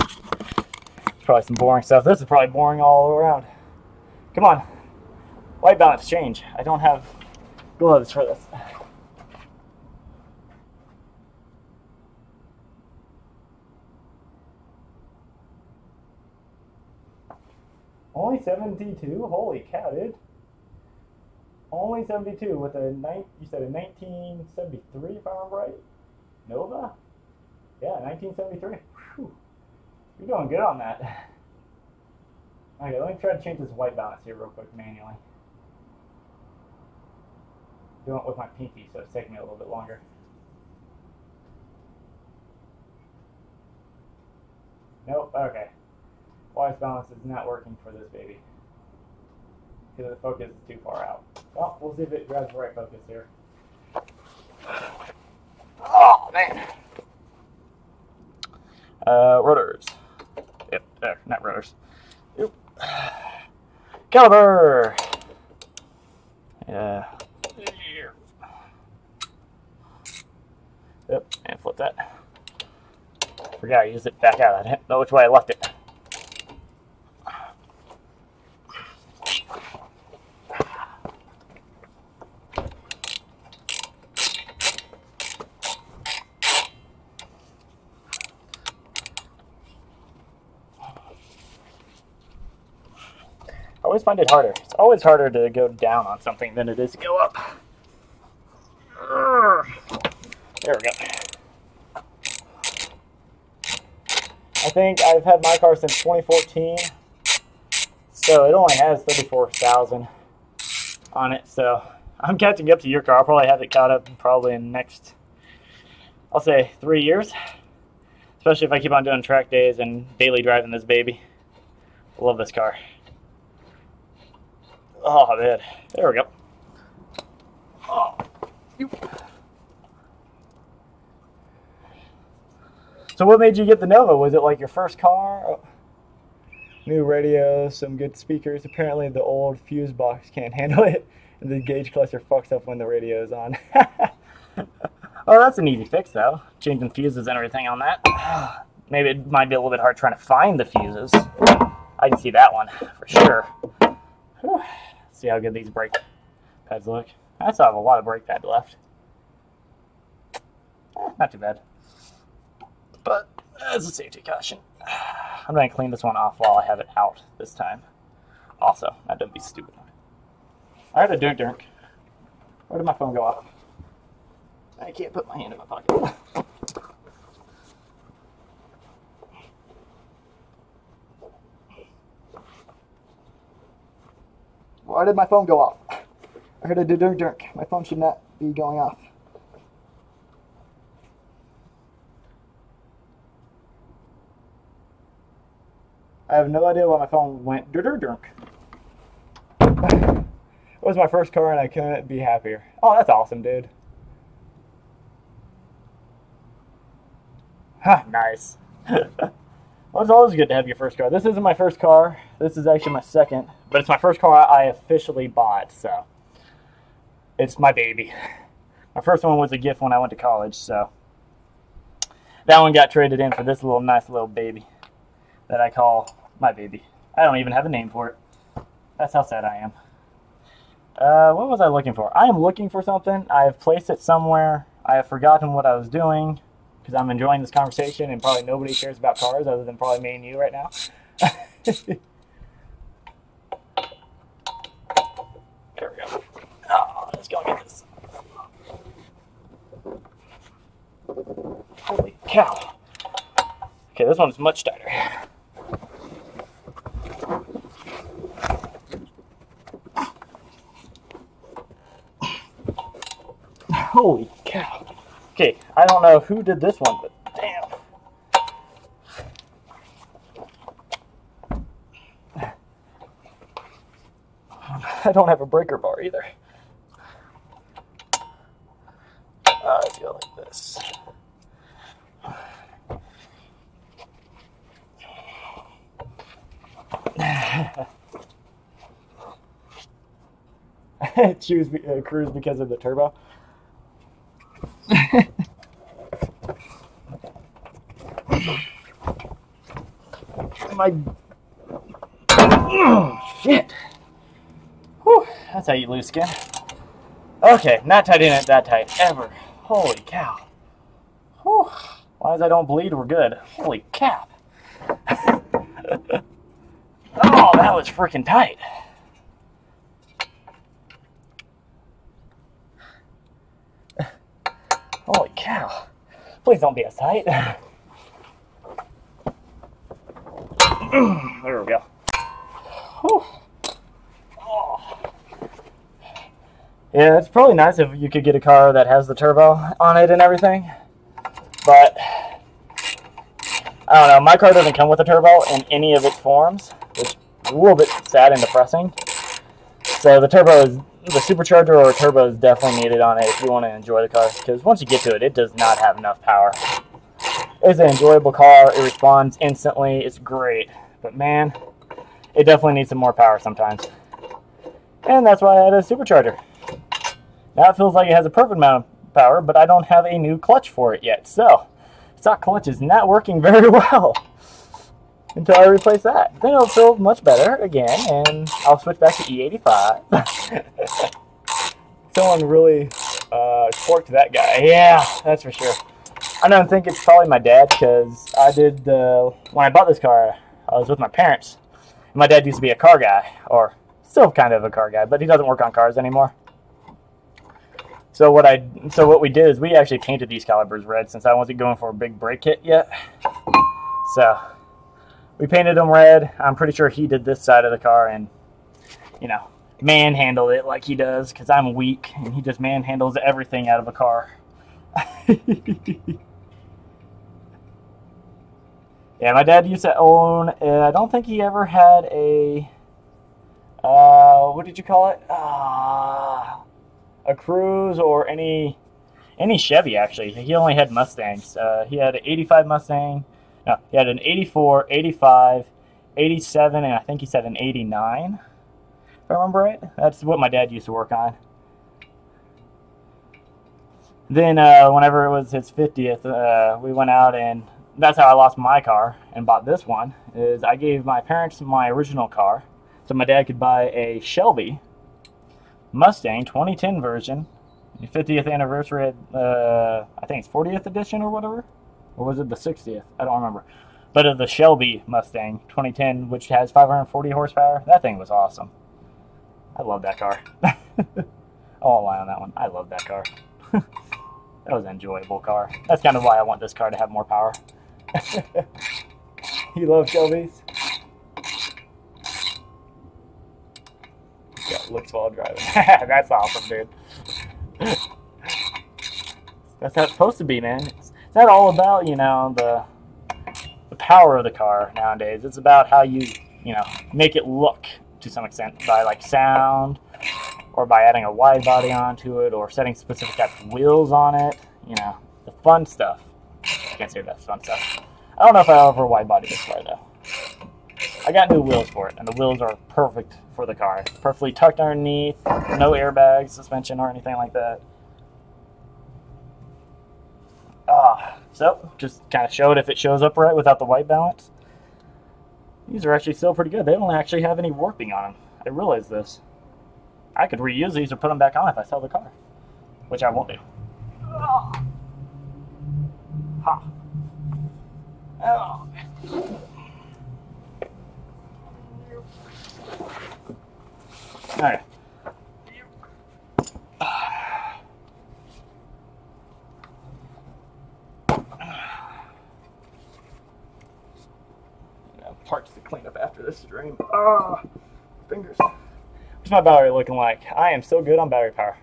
It's probably some boring stuff. This is probably boring all around. Come on. White balance change. I don't have gloves for this. Only 72? Holy cow, dude. Only 72 with a, you said a 1973 if I remember right? Nova? Yeah, 1973. Whew. You're doing good on that. Okay, let me try to change this white balance here real quick manually. Doing it with my pinky, so it's taking me a little bit longer. Nope, okay. White balance is not working for this baby. Because the focus is too far out. Well, we'll see if it grabs the right focus here. Oh, man. Rotors. Yep, there, not rotors. Yep. Caliper! Yeah. Yep, and flip that. Forgot I used it back out. I didn't know which way I left it. I always find it harder. It's always harder to go down on something than it is to go up. There we go. I think I've had my car since 2014, so it only has 34,000 on it, so I'm catching up to your car. I'll probably have it caught up probably in the next, I'll say 3 years, especially if I keep on doing track days and daily driving this baby. I love this car. Oh, man. There we go. Oh. So what made you get the Nova? Was it like your first car? Oh. New radio, some good speakers. Apparently the old fuse box can't handle it, and the gauge cluster fucks up when the radio is on. Oh, that's an easy fix, though. Changing fuses and everything on that. Maybe it might be a little bit hard trying to find the fuses. I can see that one for sure. Whew. See how good these brake pads look. I still have a lot of brake pad left. Not too bad. But as a safety caution, I'm going to clean this one off while I have it out this time. Also, that don't be stupid. I heard a dunk. Where did my phone go off? I can't put my hand in my pocket. Why did my phone go off? I heard a dunk. My phone should not be going off. I have no idea why my phone went dunk. It was my first car and I couldn't be happier. Oh, that's awesome, dude. Ha, nice. Well, it's always good to have your first car. This isn't my first car. This is actually my second. But it's my first car I officially bought, so it's my baby. My first one was a gift when I went to college, so That one got traded in for this little nice little baby that I call my baby. I don't even have a name for it. That's how sad I am. What was I looking for? I am looking for something. I have placed it somewhere. I have forgotten what I was doing because I'm enjoying this conversation and probably nobody cares about cars other than probably me and you right now. There we go. Oh, let's go get this. Holy cow. Okay, this one's much tighter. Holy cow. Okay, I don't know who did this one, but damn. I don't have a breaker bar either. Let's go like this. Cruise because of the turbo. Oh, shit. Whew, that's how you lose skin. Okay, not tightening it that tight ever. Holy cow. Whew. As long as I don't bleed, we're good. Holy cap. Oh, that was freaking tight. Holy cow. Please don't be as tight. There we go. Whew. Oh. Yeah, it's probably nice if you could get a car that has the turbo on it and everything. But, I don't know, my car doesn't come with a turbo in any of its forms, which is a little bit sad and depressing. So the supercharger or a turbo is definitely needed on it if you want to enjoy the car, because once you get to it, it does not have enough power. It's an enjoyable car, it responds instantly, it's great, but man, it definitely needs some more power sometimes. And that's why I had a supercharger. Now it feels like it has a perfect amount of power, but I don't have a new clutch for it yet, so stock clutch is not working very well until I replace that. Then it'll feel much better again, and I'll switch back to E85. Someone really forked that guy. Yeah, that's for sure. I don't think it's probably my dad, because when I bought this car, I was with my parents. And my dad used to be a car guy, or still kind of a car guy, but he doesn't work on cars anymore. So what we did is we actually painted these calipers red, since I wasn't going for a big brake kit yet. So we painted them red. I'm pretty sure he did this side of the car and, you know, manhandled it like he does, because I'm weak and he just manhandles everything out of a car. Yeah, my dad used to own, I don't think he ever had a, what did you call it? A Cruze or any Chevy, actually. He only had Mustangs. He had an 85 Mustang. No, he had an 84, 85, 87, and I think he said an 89, if I remember right. That's what my dad used to work on. Then whenever it was his 50th, we went out, and that's how I lost my car and bought this one, is I gave my parents my original car so my dad could buy a Shelby Mustang 2010 version, 50th anniversary, I think it's 40th edition or whatever, or was it the 60th? I don't remember. But of the Shelby Mustang 2010, which has 540 horsepower, that thing was awesome. I love that car. I won't lie on that one. I love that car. That was an enjoyable car. That's kind of why I want this car to have more power. You love Shelbys? Got looks while driving. That's awesome, dude. That's how it's supposed to be, man. It's not all about, you know, the power of the car nowadays. It's about how you know, make it look to some extent by like sound, or by adding a wide body onto it, or setting specific type of wheels on it. You know, the fun stuff. I can't say that's fun stuff. I don't know if I'll ever wide body this car though. I got new wheels for it, and the wheels are perfect for the car. It's perfectly tucked underneath, no airbag, suspension, or anything like that. So just kind of show it if it shows up right without the white balance. These are actually still pretty good. They don't actually have any warping on them. I realize this. I could reuse these or put them back on if I sell the car, which I won't do. Oh. Ha. Oh. All right. Parts to clean up after this stream. Ah, fingers. What's my battery looking like? I am so good on battery power.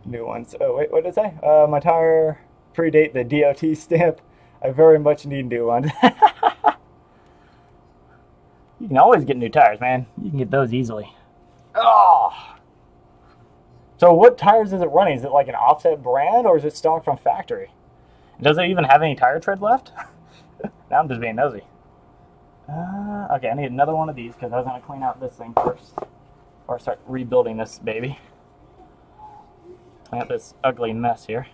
New ones. Oh wait, what did it say? My tire predate the DOT stamp. I very much need new ones. You can always get new tires, man. You can get those easily. Oh. So what tires is it running? Is it like an offset brand or is it stock from factory? Does it even have any tire tread left? Now I'm just being nosy. Okay, I need another one of these because I was going to clean out this thing first. Or start rebuilding this baby. Clean up this ugly mess here.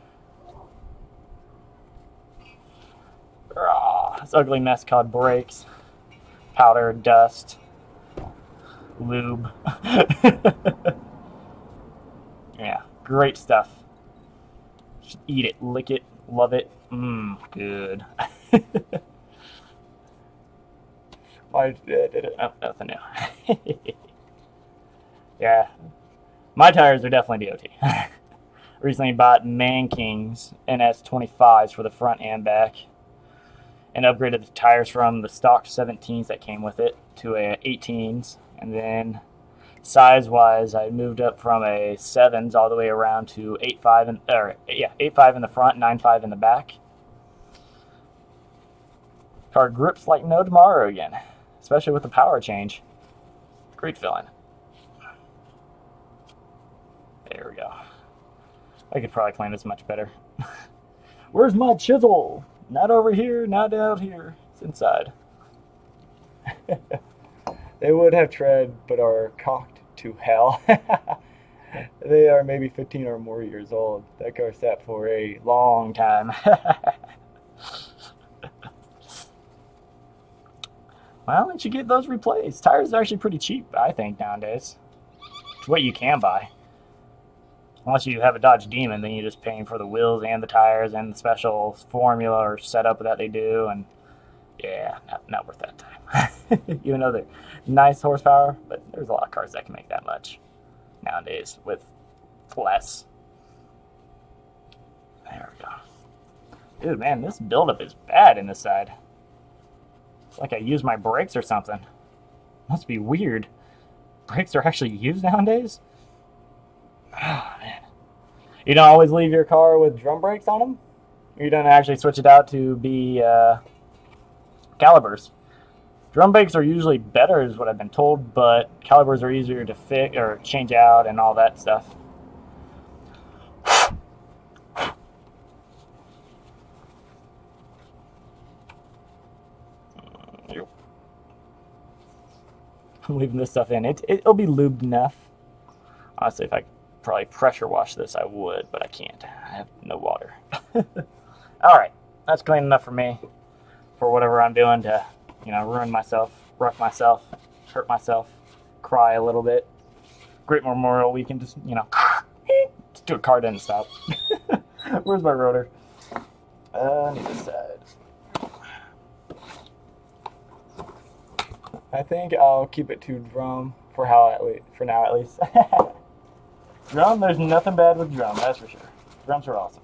This ugly mess called brakes, powder, dust, lube. Yeah, great stuff. Just eat it, lick it, love it. Mmm, good. Oh, nothing new. Yeah, my tires are definitely DOT. Recently bought Man Kings NS25s for the front and back, and upgraded the tires from the stock 17s that came with it to a 18s, and then size-wise, I moved up from a 7s all the way around to 8.5 and 8.5 in the front, 9.5 in the back. Car grips like no tomorrow again, especially with the power change. Great feeling. There we go. I could probably clean this much better. Where's my chisel? Not over here, not out here. It's inside. They would have tread, but are cocked to hell. They are maybe 15 or more years old. That car sat for a long time. Well, you should get those replaced. Tires are actually pretty cheap, I think, nowadays. It's what you can buy. Unless you have a Dodge Demon, then you're just paying for the wheels and the tires and the special formula or setup that they do. And yeah, not worth that time. Even though they're nice horsepower, but there's a lot of cars that can make that much nowadays with less. There we go. Dude, man, this buildup is bad in this side. It's like I used my brakes or something. Must be weird. Brakes are actually used nowadays? Oh, man. You don't always leave your car with drum brakes on them? You don't actually switch it out to be calipers. Drum brakes are usually better is what I've been told, but calipers are easier to fix or change out and all that stuff. I'm leaving this stuff in. It'll be lubed enough. Honestly, if I could probably pressure wash this, I would, but I can't. I have no water. Alright, that's clean enough for me. For whatever I'm doing to, ruin myself, wreck myself, hurt myself, cry a little bit. Great Memorial Weekend, just, just do a car doesn't stop. Where's my rotor? On this side. I think I'll keep it to drum for now at least. Drum, there's nothing bad with drum, that's for sure. Drums are awesome.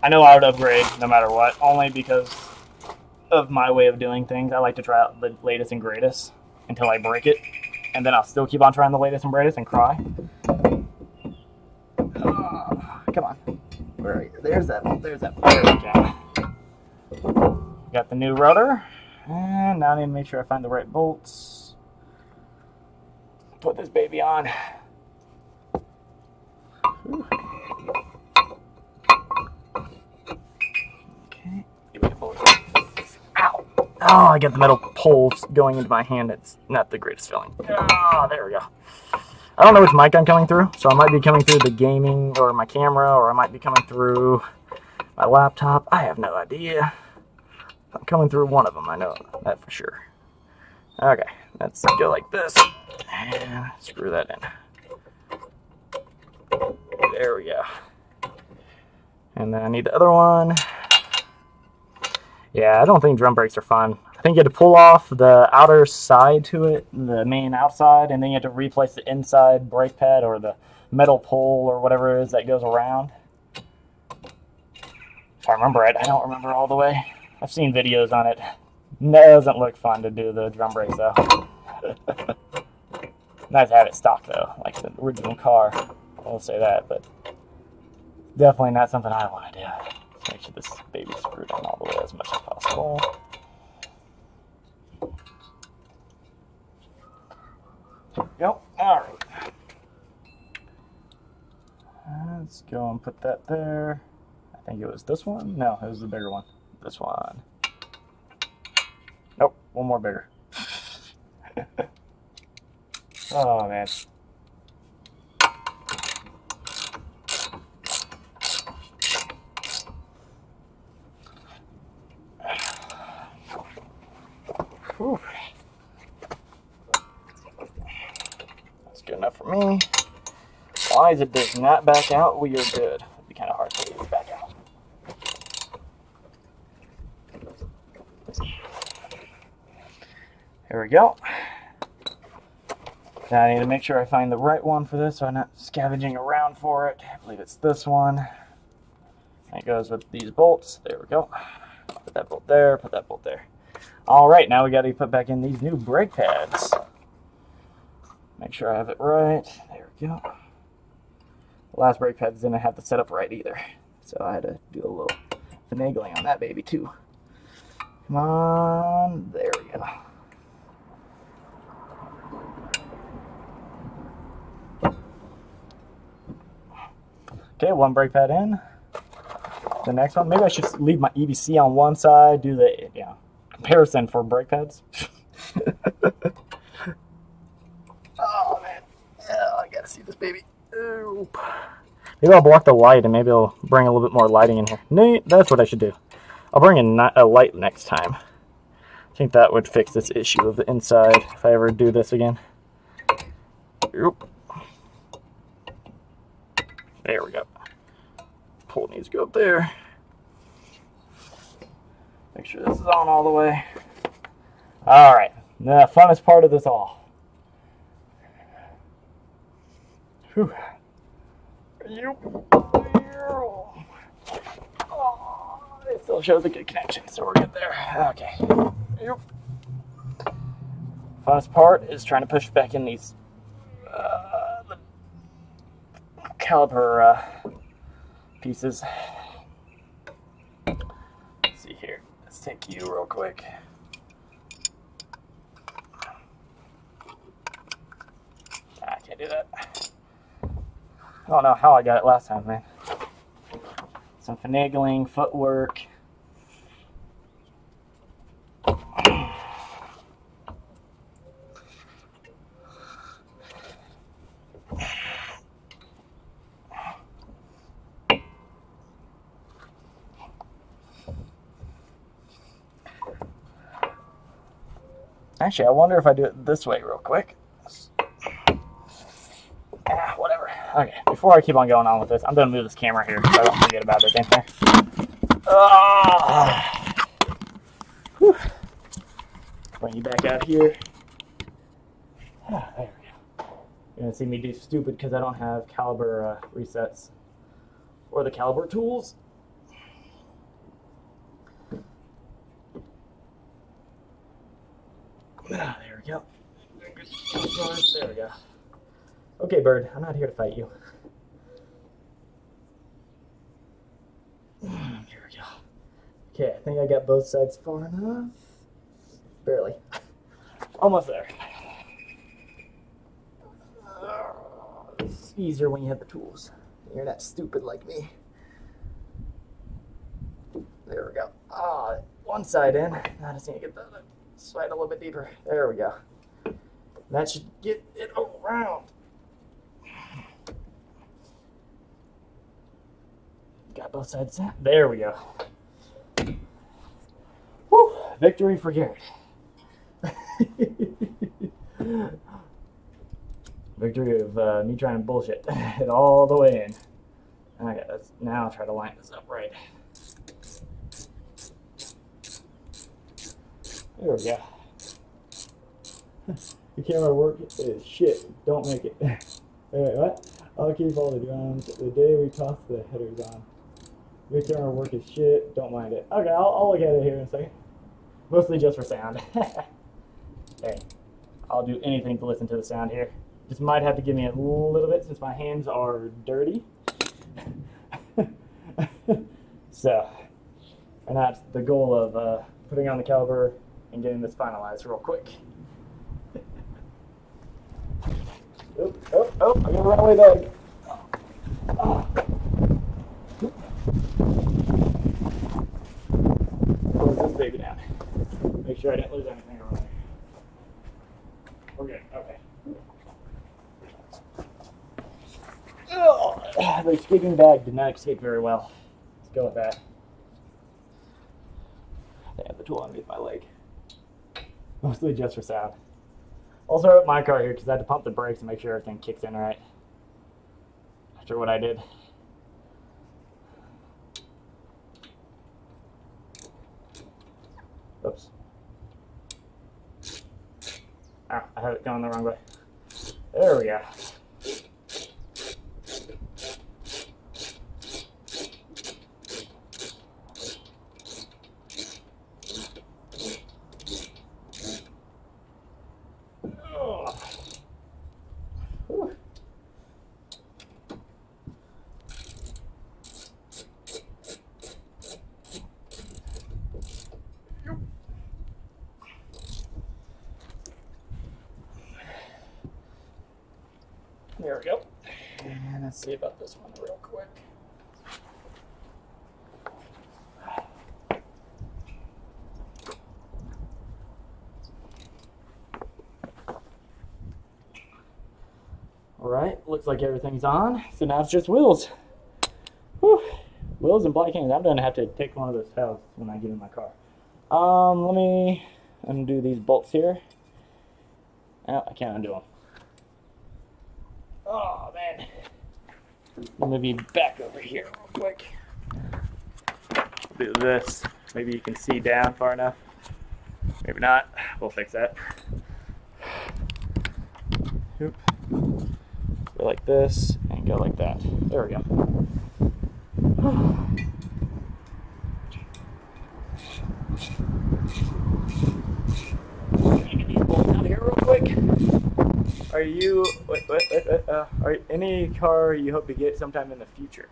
I know I would upgrade no matter what, only because of my way of doing things. I like to try out the latest and greatest until I break it, and then I'll still keep on trying the latest and greatest and cry. Come on. Where are you? There's that. There we go. Got the new rotor. And now I need to make sure I find the right bolts. Put this baby on. Whew. Okay. Ow! Oh, I got the metal poles going into my hand. It's not the greatest feeling. Oh, there we go. I don't know which mic I'm coming through, so I might be coming through the gaming or my camera, or I might be coming through my laptop. I have no idea. I'm coming through one of them, I know that for sure. Okay, let's go like this, and screw that in. There we go. And then I need the other one. Yeah, I don't think drum brakes are fun. I think you have to pull off the outer side to it, the main outside, and then you have to replace the inside brake pad or the metal pole or whatever it is that goes around. If I remember right, I don't remember all the way. I've seen videos on it. It doesn't look fun to do the drum brakes though. Nice to have it stock though, like the original car. I will say that, but definitely not something I want to do. Let's make sure this baby's screwed in all the way as much as possible. There we go. Alright. Let's go and put that there. I think it was this one. No, it was the bigger one. This one. Nope, one more bigger. Oh, man. Whew. That's good enough for me. As long as it does not back out, we are good. It'd be kind of hard to get it back out. Here we go. Now I need to make sure I find the right one for this so I'm not scavenging around for it. I believe it's this one. It goes with these bolts. There we go. Put that bolt there, put that bolt there. Alright, now we got to put back in these new brake pads. Make sure I have it right. There we go. The last brake pads didn't have the setup right either. So I had to do a little finagling on that baby too. Come on. There we go. Okay, one brake pad in. The next one, maybe I should leave my EBC on one side, do the comparison for brake pads. Oh man, I gotta see this baby. Oop. Maybe I'll block the light and maybe I'll bring a little bit more lighting in here. No, that's what I should do. I'll bring in a light next time. I think that would fix this issue of the inside if I ever do this again. Oop. There we go. Pole needs to go up there. Make sure this is on all the way. Alright, the funnest part of this all. Whew. Oh, it still shows a good connection, so we're good there. Okay. Funnest part is trying to push back in these the caliper pieces. Let's see here. Let's take you real quick. I can't do that. I don't know how I got it last time, man. Some finagling, footwork. Actually, I wonder if I do it this way real quick. Whatever. Okay, before I keep on going on with this, I'm going to move this camera here so I don't forget about it. Bring you back out here. There we go. You're going to see me do stupid because I don't have caliber resets or the caliber tools. There we go. There we go. Okay, bird, I'm not here to fight you. Here we go. Okay, I think I got both sides far enough. Barely. Almost there. It's easier when you have the tools. You're not stupid like me. There we go. Ah, one side in. Now I just need to get the other side a little bit deeper. There we go. That should get it around. got both sides. There we go. Woo! Victory for Garrett. Victory of me trying to bullshit it all the way in. Okay, now I'll try to line this up right. There we go. The camera work is shit. Don't make it. Alright, what? I'll keep all the drums the day we toss the headers on. Your camera work is shit. Don't mind it. Okay, I'll look at it here in a second. Mostly just for sound. Hey, I'll do anything to listen to the sound here. Just might have to give me a little bit since my hands are dirty. So, and that's the goal of putting on the caliper and getting this finalized real quick. Oh, I got a runaway dog. Close this baby down. Make sure I didn't lose anything around there. We're good, okay. Oh, the escaping bag did not escape very well. Let's go with that. I have the tool underneath my leg. Mostly just for sound. I'll start up my car here because I had to pump the brakes and make sure everything kicks in right. After what I did. Oops. Ah, I had it going the wrong way. There we go. There we go. And let's see about this one real quick. Alright, looks like everything's on. So now it's just wheels. Whew. Wheels and black hands. I'm going to have to take one of those out when I get in my car. Let me undo these bolts here. Oh, I can't undo them. Oh, man. Let me be back over here real quick. Do this. Maybe you can see down far enough. Maybe not. We'll fix that. Oop. Go like this and go like that. There we go. Get these bolts out of here real quick. Are you, are any car you hope to get sometime in the future?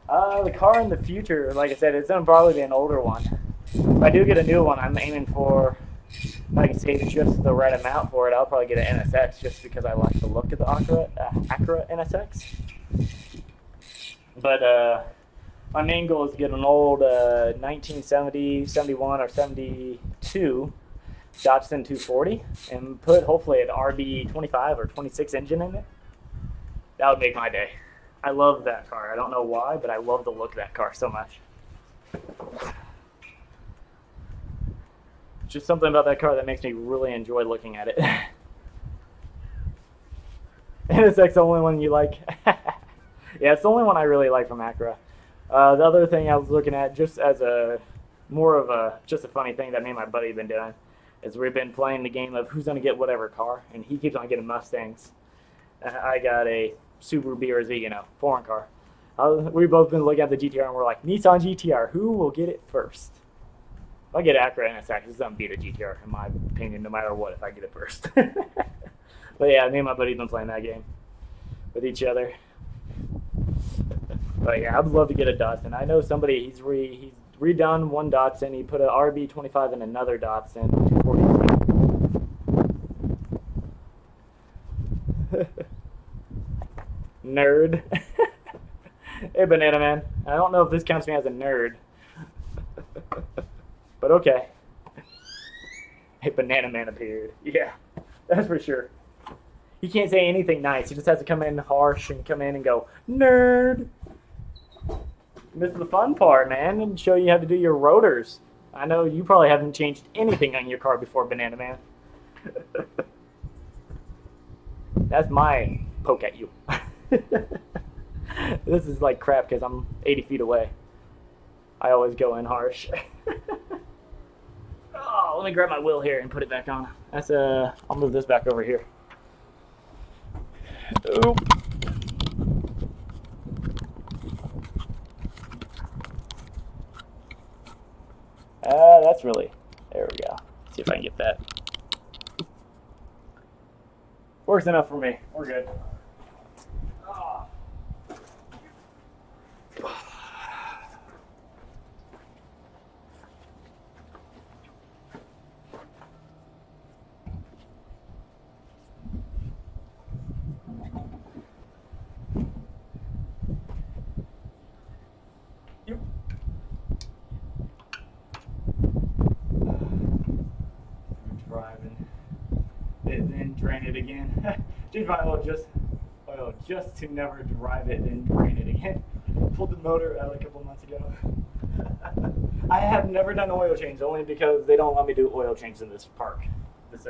The car in the future, like I said, it's going to probably be an older one. If I do get a new one, I'm aiming for, if I can save just the right amount for it, I'll probably get an NSX just because I like the look of the Acura NSX. But my main goal is to get an old 1970, 71, or 72 Datsun 240 and put hopefully an RB25 or 26 engine in it. That would make my day. I love that car. I don't know why, but I love the look of that car so much. Just something about that car that makes me really enjoy looking at it. NSX the only one you like? Yeah, it's the only one I really like from Acura. The other thing I was looking at, just as a more of a just a funny thing that me and my buddy have been doing, is we've been playing the game of who's going to get whatever car, and he keeps on getting Mustangs. I got a Subaru BRZ, you know, foreign car. We've both been looking at the GTR, and we're like, Nissan GTR, who will get it first? If I get Acura NSX, it's going to beat a GTR, in my opinion, no matter what, if I get it first. But yeah, me and my buddy have been playing that game with each other. But yeah, I'd love to get a Datsun. I know somebody, he's redone one Datsun. He put an RB25 in another Datsun 243. Nerd. Hey, Banana Man. I don't know if this counts me as a nerd. But okay. Hey, Banana Man appeared. Yeah, that's for sure. He can't say anything nice. He just has to come in harsh and come in and go, nerd. Missed the fun part, man, and show you how to do your rotors. I know you probably haven't changed anything on your car before, Banana Man. That's my poke at you. This is like crap because I'm 80 feet away. I always go in harsh. Oh, let me grab my wheel here and put it back on. That's I'll move this back over here. Oop. That's really, there we go. Let's see if I can get that. Works enough for me. We're good. Oh. Yep. Driving it, then drain it again. Change my oil just to never drive it, then drain it again. Pulled the motor out a couple months ago. I have never done oil change only because they don't let me do oil change in this this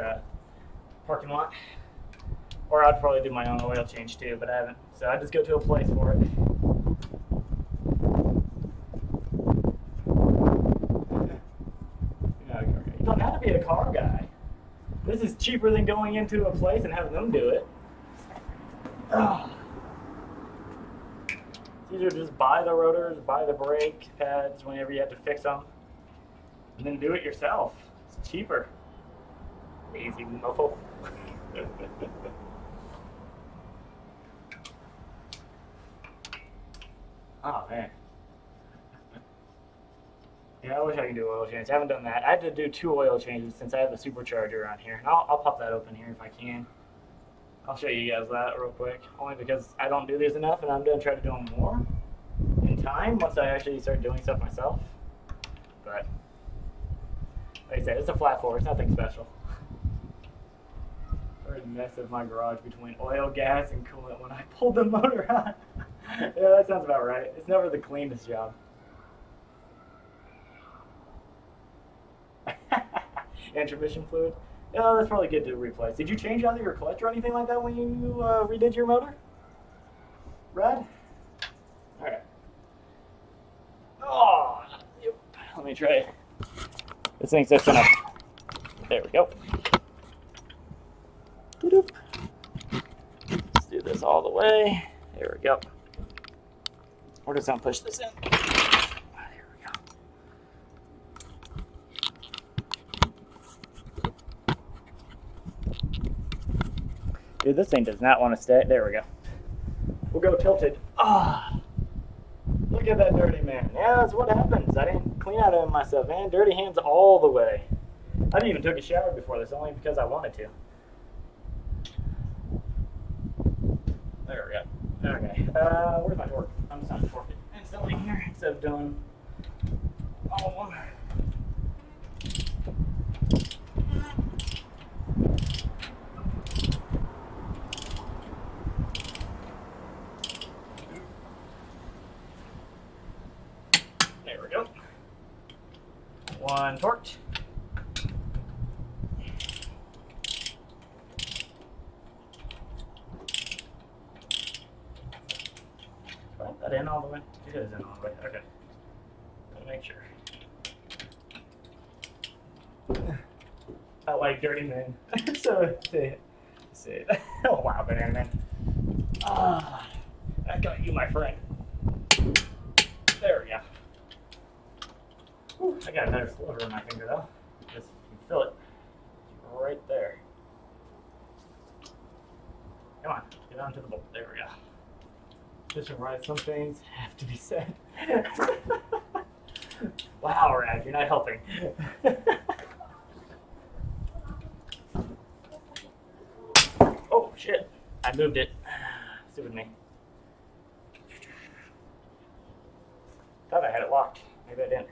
parking lot. Or I'd probably do my own oil change too, but I haven't. So I just go to a place for it. You don't have to be a car guy. This is cheaper than going into a place and having them do it. It's easier to just buy the rotors, buy the brake pads whenever you have to fix them, and then do it yourself. It's cheaper. Lazy mofo. Oh man. Yeah, I wish I could do oil change. I haven't done that. I had to do 2 oil changes since I have the supercharger around here. And I'll pop that open here if I can. I'll show you guys that real quick. Only because I don't do these enough, and I'm going to try to do them more in time once I actually start doing stuff myself. But like I said, it's a flat 4. It's nothing special. I heard a mess of my garage between oil, gas, and coolant when I pulled the motor on. Yeah, that sounds about right. It's never the cleanest job. And transmission fluid. Yeah, that's probably good to replace. Did you change out your clutch or anything like that when you redid your motor? Brad? Alright. Oh, yep. Let me try it. This thing's just enough. There we go. Let's do this all the way. There we go. We're just gonna push this in. There we go. Dude, this thing does not want to stay. There we go. We'll go tilted. Ah, look at that dirty man. Yeah, that's what happens. I didn't clean out of myself, man. Dirty hands all the way. I didn't even took a shower before this, only because I wanted to. There we go. Okay. Where's my torque? I'm just going to torque it instantly here instead of doing all of them. There we go. One torqued. That in all the way? It is in all the way. Okay. I'll make sure. I like dirty men. So, see. Oh, wow, Banana Man. Ah, I got you, my friend. There we go. Whew, I got a better sliver in my finger, though. Just feel it right there. Come on, get onto the bolt. There we go. Just right, some things have to be said. Wow, Rad, you're not helping. Oh, shit. I moved it. Stupid me. Thought I had it locked. Maybe I didn't.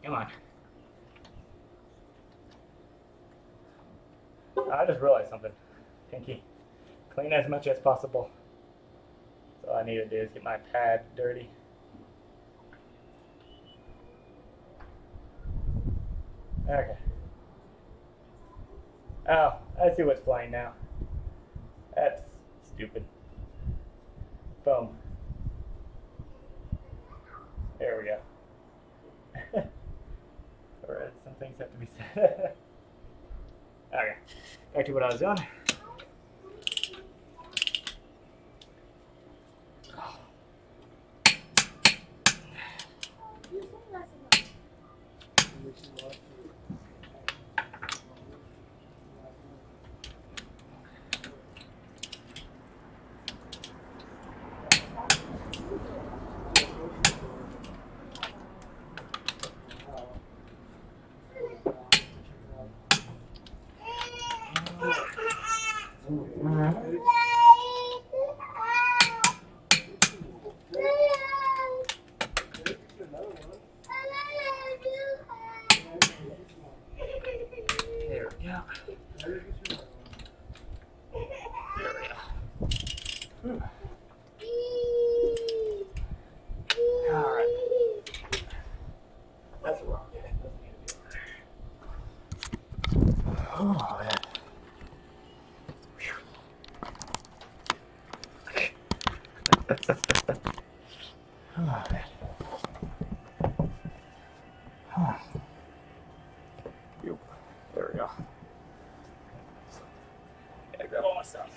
Come on. I just realized something. Pinky. Clean as much as possible. So all I need to do is get my pad dirty. Okay. Oh, I see what's playing now. That's stupid. Boom. There we go. Alright, some things have to be said. Okay, back to what I was doing. There we go. Alright. That's wrong. Oh, man. Oh, man. There we go. Gotta grab all my stuff.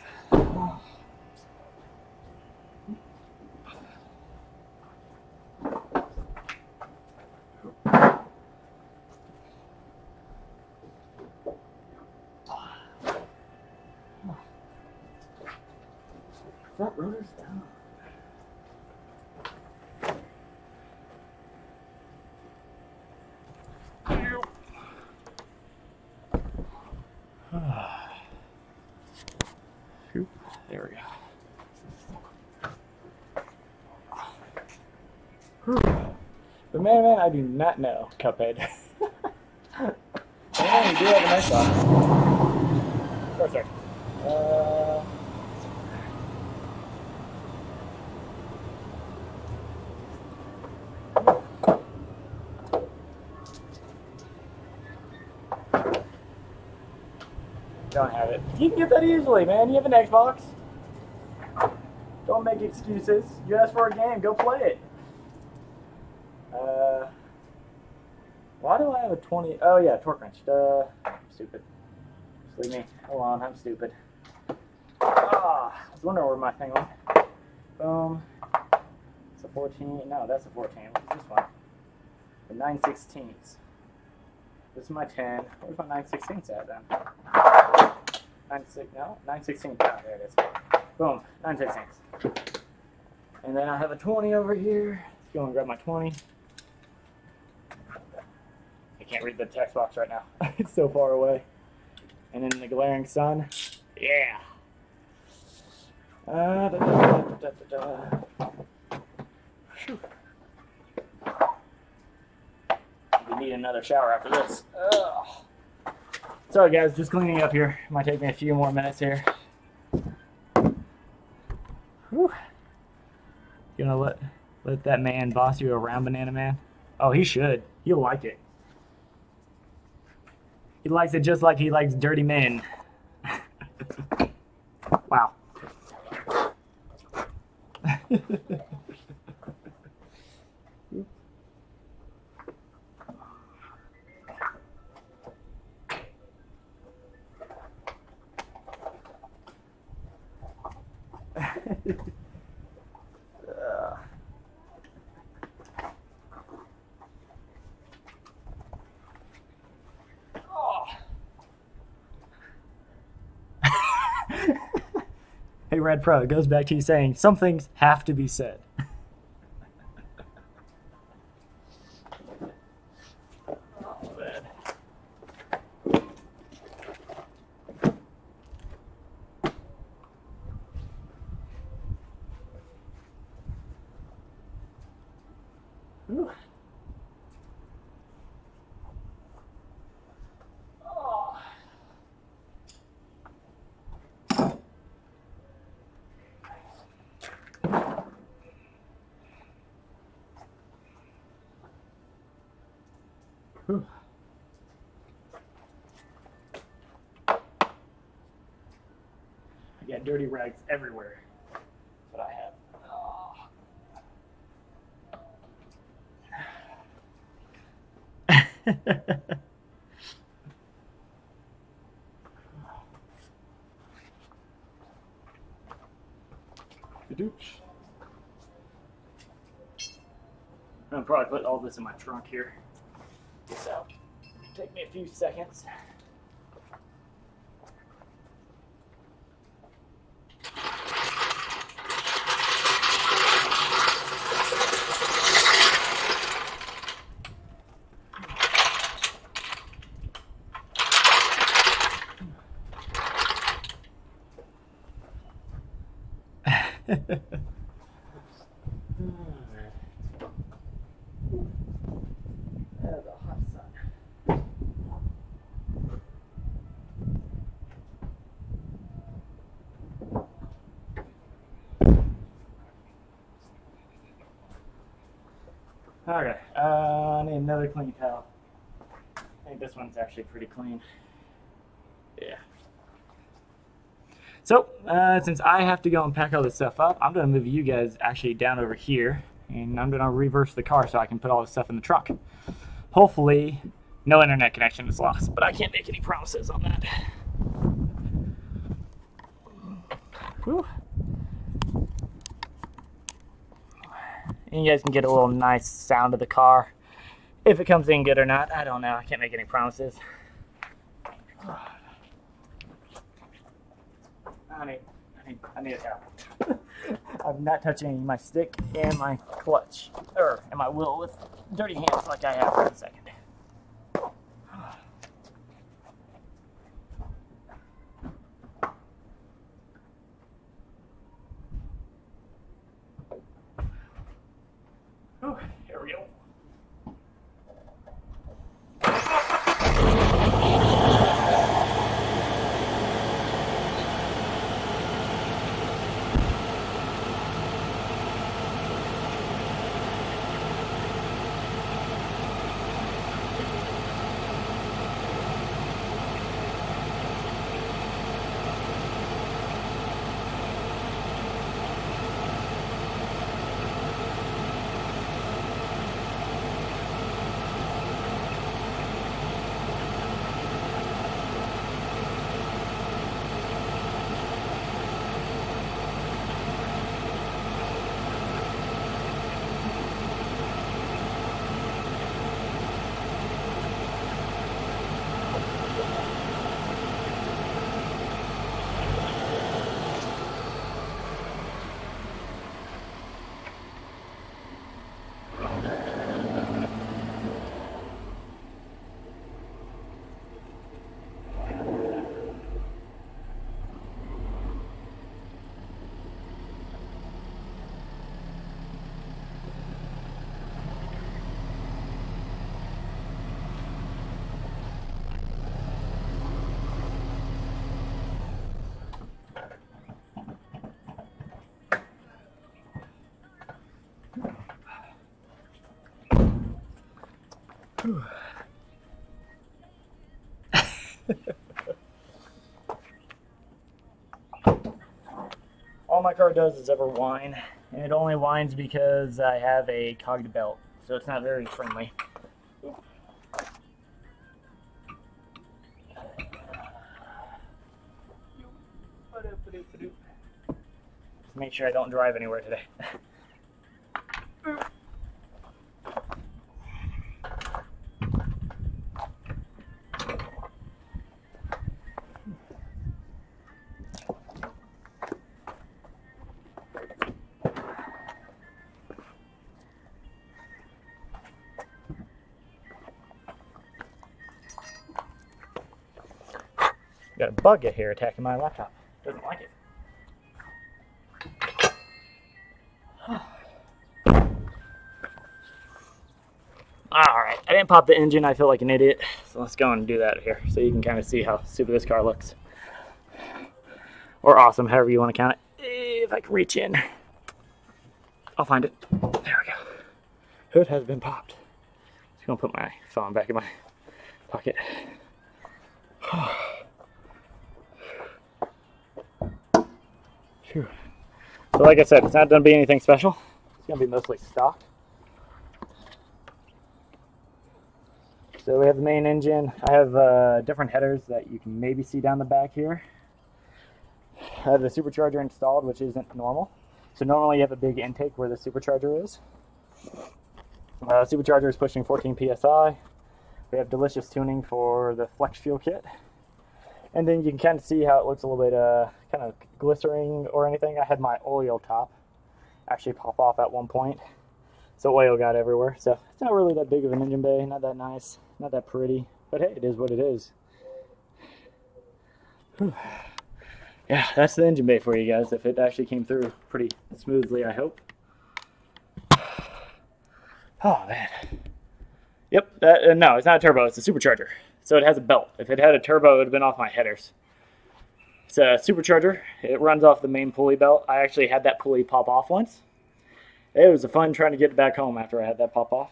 Front rotor's down. There we go. But man, I do not know Cuphead. Man, you do have a nice box. Sorry. Don't have it. You can get that easily, man. You have an Xbox. Don't make excuses. You asked for a game. Go play it. Why do I have a 20? Oh, yeah, torque wrench. I'm stupid. Just leave me alone. I'm stupid. I was wondering where my thing went. Boom. It's a 14. No, that's a 14. What's this one? The 9/16. This is my 10. Where's my 9/16 at then? 9/16. Oh, there it is. Boom. 9/16. And then I have a 20 over here. Let's go and grab my 20. I can't read the text box right now. It's so far away. And in the glaring sun. Yeah. We need another shower after this. Ugh. Sorry guys, just cleaning up here. Might take me a few more minutes here. Whew. You gonna let that man boss you around, Banana Man? Oh, he should. He'll like it. He likes it just like he likes dirty men. Wow. Hey, Red Pro, it goes back to you saying some things have to be said. Oh, man. Ooh. Oh. Whew. I got dirty rags everywhere. That's what I have. I'll probably put all this in my trunk here. So, take me a few seconds. That's a hot sun. Okay, I need another clean towel. I think this one's actually pretty clean. Yeah. So, since I have to go and pack all this stuff up, I'm going to move you guys actually down over here, and I'm going to reverse the car so I can put all this stuff in the trunk. Hopefully, no internet connection is lost, but I can't make any promises on that. Whew. And you guys can get a little nice sound of the car. If it comes in good or not, I don't know. I can't make any promises. I need a towel. I'm not touching any of my stick and my clutch, and my wheel with dirty hands like I have for a second. Oh, here we go. All my car does is ever whine, and it only whines because I have a cogged belt, so it's not very friendly. Just make sure I don't drive anywhere today. Got a bug here attacking my laptop. Doesn't like it. Alright, I didn't pop the engine. I feel like an idiot. So let's go and do that here so you can kind of see how stupid this car looks. Or awesome, however you want to count it. If I can reach in, I'll find it. There we go. Hood has been popped. Just gonna put my phone back in my pocket. Phew. So like I said, it's not gonna be anything special. It's gonna be mostly stock. So we have the main engine. I have different headers that you can maybe see down the back here. I have the supercharger installed, which isn't normal. So normally you have a big intake where the supercharger is. Supercharger is pushing 14 psi. We have delicious tuning for the flex fuel kit. And then you can kind of see how it looks a little bit kind of glycering or anything. I had my oil top actually pop off at one point. So oil got everywhere. So it's not really that big of an engine bay, not that nice, not that pretty. But hey, it is what it is. Whew. Yeah, that's the engine bay for you guys. If it actually came through pretty smoothly, I hope. Oh, man. Yep, no, it's not a turbo, it's a supercharger. So it has a belt. If it had a turbo, it would have been off my headers. It's a supercharger. It runs off the main pulley belt. I actually had that pulley pop off once. It was fun trying to get it back home after I had that pop off.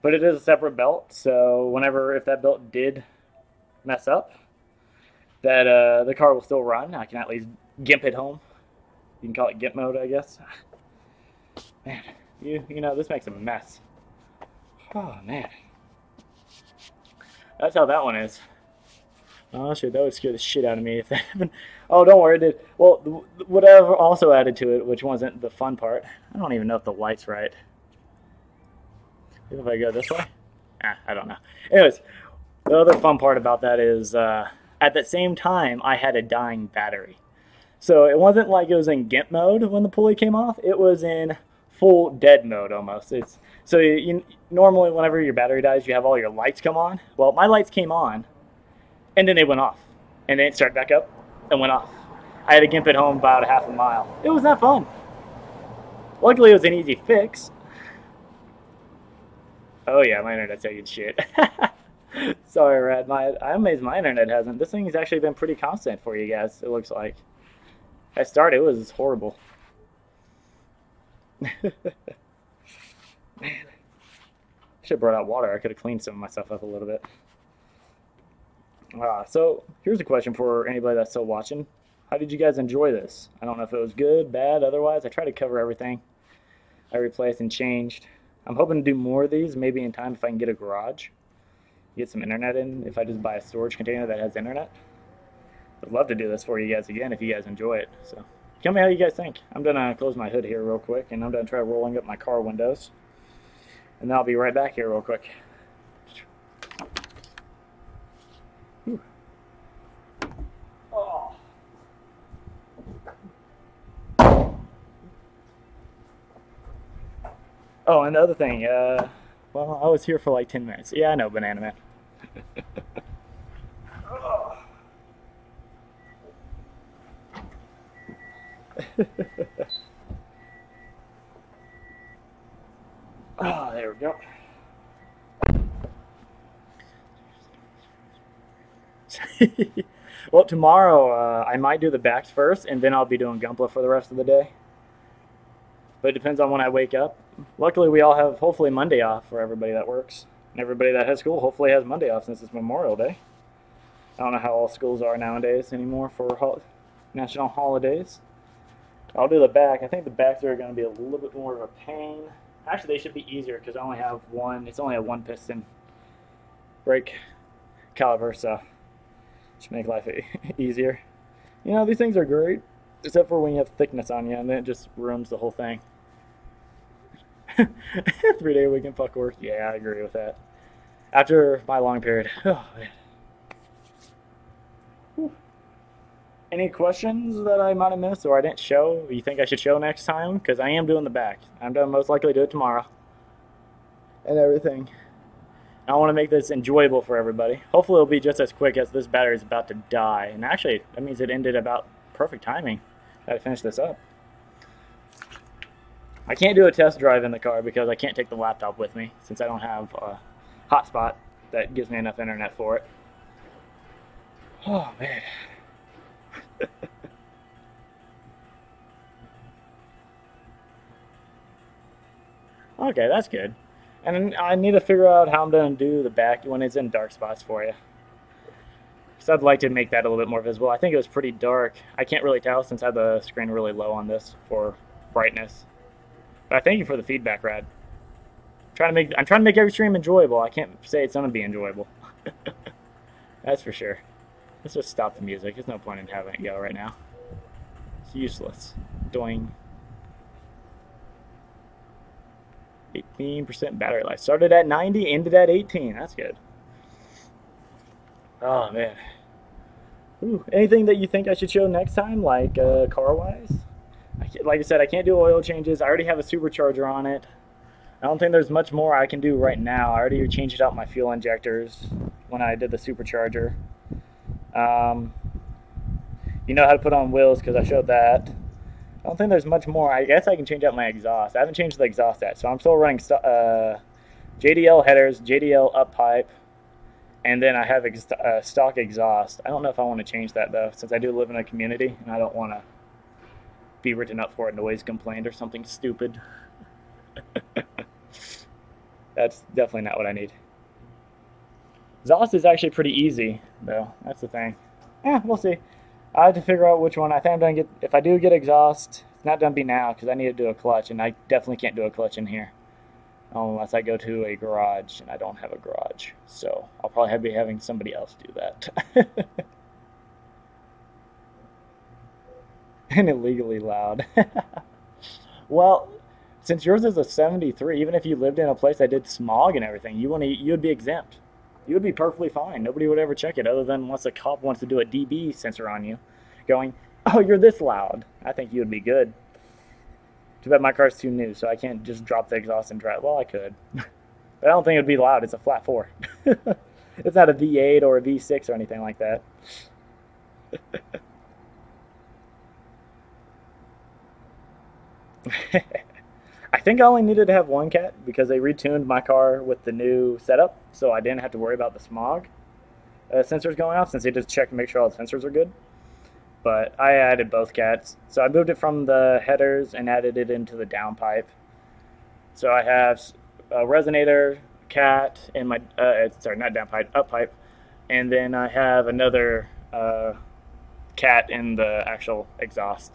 But it is a separate belt, so if that belt did mess up, that the car will still run. I can at least gimp it home. You can call it gimp mode, I guess. Man, you know, this makes a mess. Oh, man. That's how that one is. Oh, shit, that would scare the shit out of me if that happened. Oh, don't worry, it did. Well, whatever also added to it, which wasn't the fun part. I don't even know if the light's right. If I go this way? I don't know. Anyways, the other fun part about that is at the same time, I had a dying battery. So it wasn't like it was in GIMP mode when the pulley came off. It was in full dead mode almost. Normally whenever your battery dies, you have all your lights come on. Well, my lights came on, and then they went off. And then it started back up and went off. I had to gimp it home about a half a mile. It was not fun. Luckily, it was an easy fix. Oh yeah, my internet's taking shit. Sorry, Rad. I'm amazed my internet hasn't. This thing has actually been pretty constant for you guys, it looks like. At start, it was horrible. Man. I should have brought out water. I could have cleaned some of my stuff up a little bit. So, here's a question for anybody that's still watching. How did you guys enjoy this? I don't know if it was good, bad, otherwise. I tried to cover everything. I replaced and changed. I'm hoping to do more of these, maybe in time if I can get a garage. Get some internet in, if I just buy a storage container that has internet. I'd love to do this for you guys again if you guys enjoy it. So, tell me how you guys think. I'm going to close my hood here real quick, and I'm going to try rolling up my car windows. And then I'll be right back here real quick. Whew. Oh. Oh, and the other thing, well, I was here for like 10 minutes. Yeah, I know, Banana Man. Oh, there we go. Well, tomorrow I might do the backs first, and then I'll be doing Gunpla for the rest of the day. But it depends on when I wake up. Luckily, we all have, hopefully, Monday off for everybody that works. And everybody that has school hopefully has Monday off since it's Memorial Day. I don't know how all schools are nowadays anymore for national holidays. I'll do the back. I think the backs are going to be a little bit more of a pain. Actually, they should be easier because I only have one. It's only a one piston brake caliper, so should make life easier. You know, these things are great, except for when you have thickness on you, and then it just ruins the whole thing. 3-day weekend fuck work. Yeah, I agree with that. After my long period. Oh, man. Whew. Any questions that I might have missed or I didn't show? You think I should show next time? Because I am doing the back. I'm going to most likely do it tomorrow. And everything. I want to make this enjoyable for everybody. Hopefully it'll be just as quick as this battery is about to die. And actually, that means it ended about perfect timing. Got to finish this up. I can't do a test drive in the car because I can't take the laptop with me since I don't have a hotspot that gives me enough internet for it. Oh, man. Okay, that's good. And I need to figure out how I'm going to do the back when it's in dark spots for you. Because I'd like to make that a little bit more visible. I think it was pretty dark. I can't really tell since I have the screen really low on this for brightness. But I thank you for the feedback, Rad. I'm trying to make every stream enjoyable. I can't say it's going to be enjoyable. That's for sure. Let's just stop the music. There's no point in having it go right now. It's useless. Doing 18% battery life. Started at 90, ended at 18. That's good. Oh, man. Ooh, anything that you think I should show next time, like car-wise? Like I said, I can't do oil changes. I already have a supercharger on it. I don't think there's much more I can do right now. I already changed out my fuel injectors when I did the supercharger. You know how to put on wheels because I showed that. I don't think there's much more. I guess I can change out my exhaust. I haven't changed the exhaust yet, so I'm still running JDL headers, JDL up pipe, and then I have stock exhaust. I don't know if I want to change that though, since I do live in a community and I don't want to be written up for a noise complaint or something stupid. That's definitely not what I need. Exhaust is actually pretty easy though. That's the thing. Yeah, we'll see. I have to figure out which one. I think I'm going to get, if I do get exhaust, it's not going to be now because I need to do a clutch, and I definitely can't do a clutch in here unless I go to a garage, and I don't have a garage. So I'll probably be having somebody else do that. And illegally loud. Well, since yours is a 73, even if you lived in a place that did smog and everything, you would be exempt. You would be perfectly fine. Nobody would ever check it other than once a cop wants to do a dB sensor on you, going, oh, you're this loud. I think you would be good. Too bad my car's too new, so I can't just drop the exhaust and drive. Well, I could. But I don't think it would be loud. It's a flat 4. It's not a V8 or a V6 or anything like that. I think I only needed to have one cat because they retuned my car with the new setup, so I didn't have to worry about the smog sensors going off since they just check to make sure all the sensors are good. But I added both cats. So I moved it from the headers and added it into the downpipe. So I have a resonator cat in my, sorry, not downpipe, uppipe. And then I have another cat in the actual exhaust.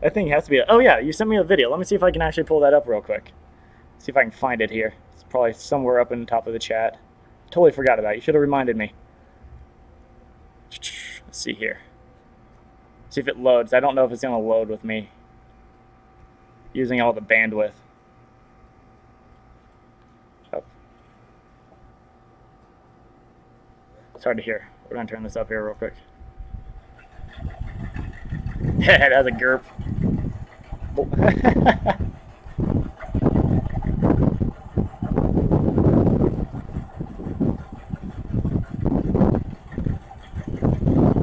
That thing has to be oh yeah, you sent me a video. Let me see if I can actually pull that up real quick. See if I can find it here. It's probably somewhere up in the top of the chat. Totally forgot about it. You should have reminded me. Let's see here. See if it loads. I don't know if it's going to load with me using all the bandwidth. Oh. It's hard to hear. We're going to turn this up here real quick. Yeah, it has a GURP.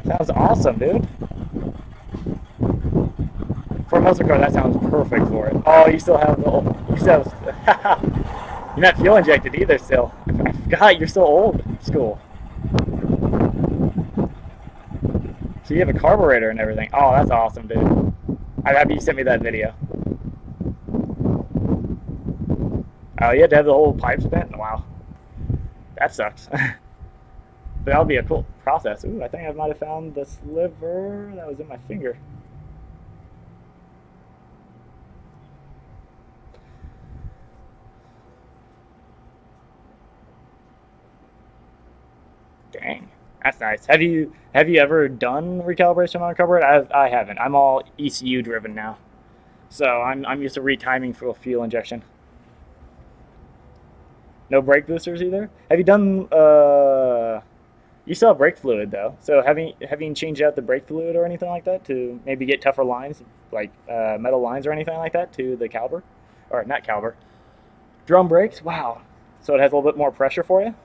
Sounds awesome, dude. For a muscle car, that sounds perfect for it. Oh, you still have the old, you still have, you're not fuel injected either still. I forgot, you're so old school. So you have a carburetor and everything. Oh, that's awesome, dude. I'm happy you sent me that video. Oh, you had to have the whole pipe spent? Wow. That sucks. But that'll be a cool process. Ooh, I think I might have found the sliver that was in my finger. Dang. That's nice. Have you ever done recalibration on a carburetor? I haven't. I'm all ECU driven now, so I'm used to retiming for a fuel injection. No brake boosters either. Have you done? You still have brake fluid though. So have you changed out the brake fluid or anything like that to maybe get tougher lines, like metal lines or anything like that to the caliper, or not caliper, drum brakes? Wow. So it has a little bit more pressure for you.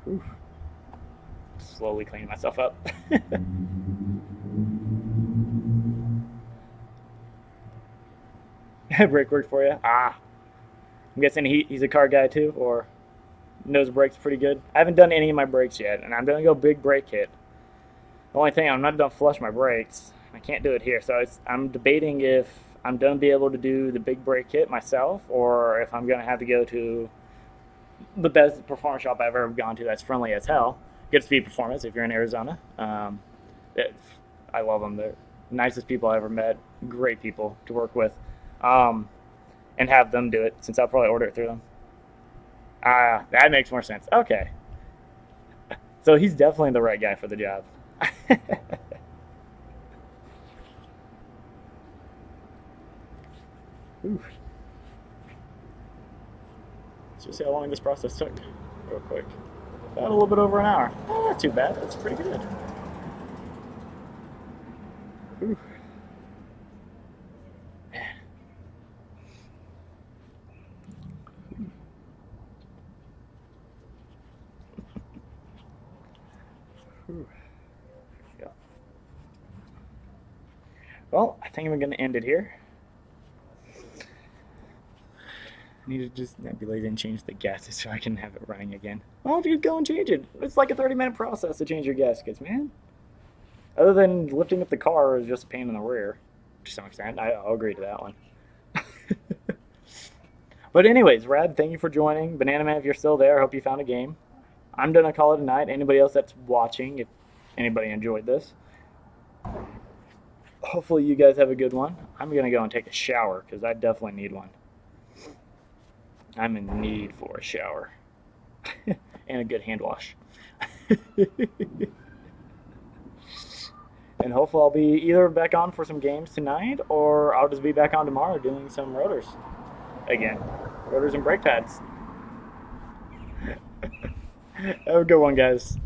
Oof. Slowly cleaning myself up. Brake worked for you? Ah. I'm guessing he's a car guy too, or knows brakes pretty good. I haven't done any of my brakes yet, and I'm going to go big brake kit. The only thing, I'm not done flush my brakes. I can't do it here, so I'm debating if I'm going to be able to do the big brake kit myself, or if I'm going to have to go to the best performance shop I've ever gone to that's friendly as hell. Good Speed Performance if you're in Arizona. I love them. They're the nicest people I ever met. Great people to work with. And have them do it, since I'll probably order it through them. That makes more sense. Okay. So he's definitely the right guy for the job. Ooh. Let's just see how long this process took, real quick. About a little bit over an hour. Oh, not too bad. That's pretty good. Ooh. Man. Ooh. Yeah. Well, I think I'm going to end it here. I need to just be lazy and change the gaskets so I can have it running again. Why don't you go and change it? It's like a 30-minute process to change your gaskets, man. Other than lifting up the car is just a pain in the rear, to some extent. I'll agree to that one. But anyways, Rad, thank you for joining. Banana Man, if you're still there, I hope you found a game. I'm going to call it a night. Anybody else that's watching, if anybody enjoyed this, hopefully you guys have a good one. I'm going to go and take a shower because I definitely need one. I'm in need for a shower and a good hand wash. And hopefully I'll be either back on for some games tonight, or I'll just be back on tomorrow doing some rotors again. Rotors and brake pads. Have a good one, guys.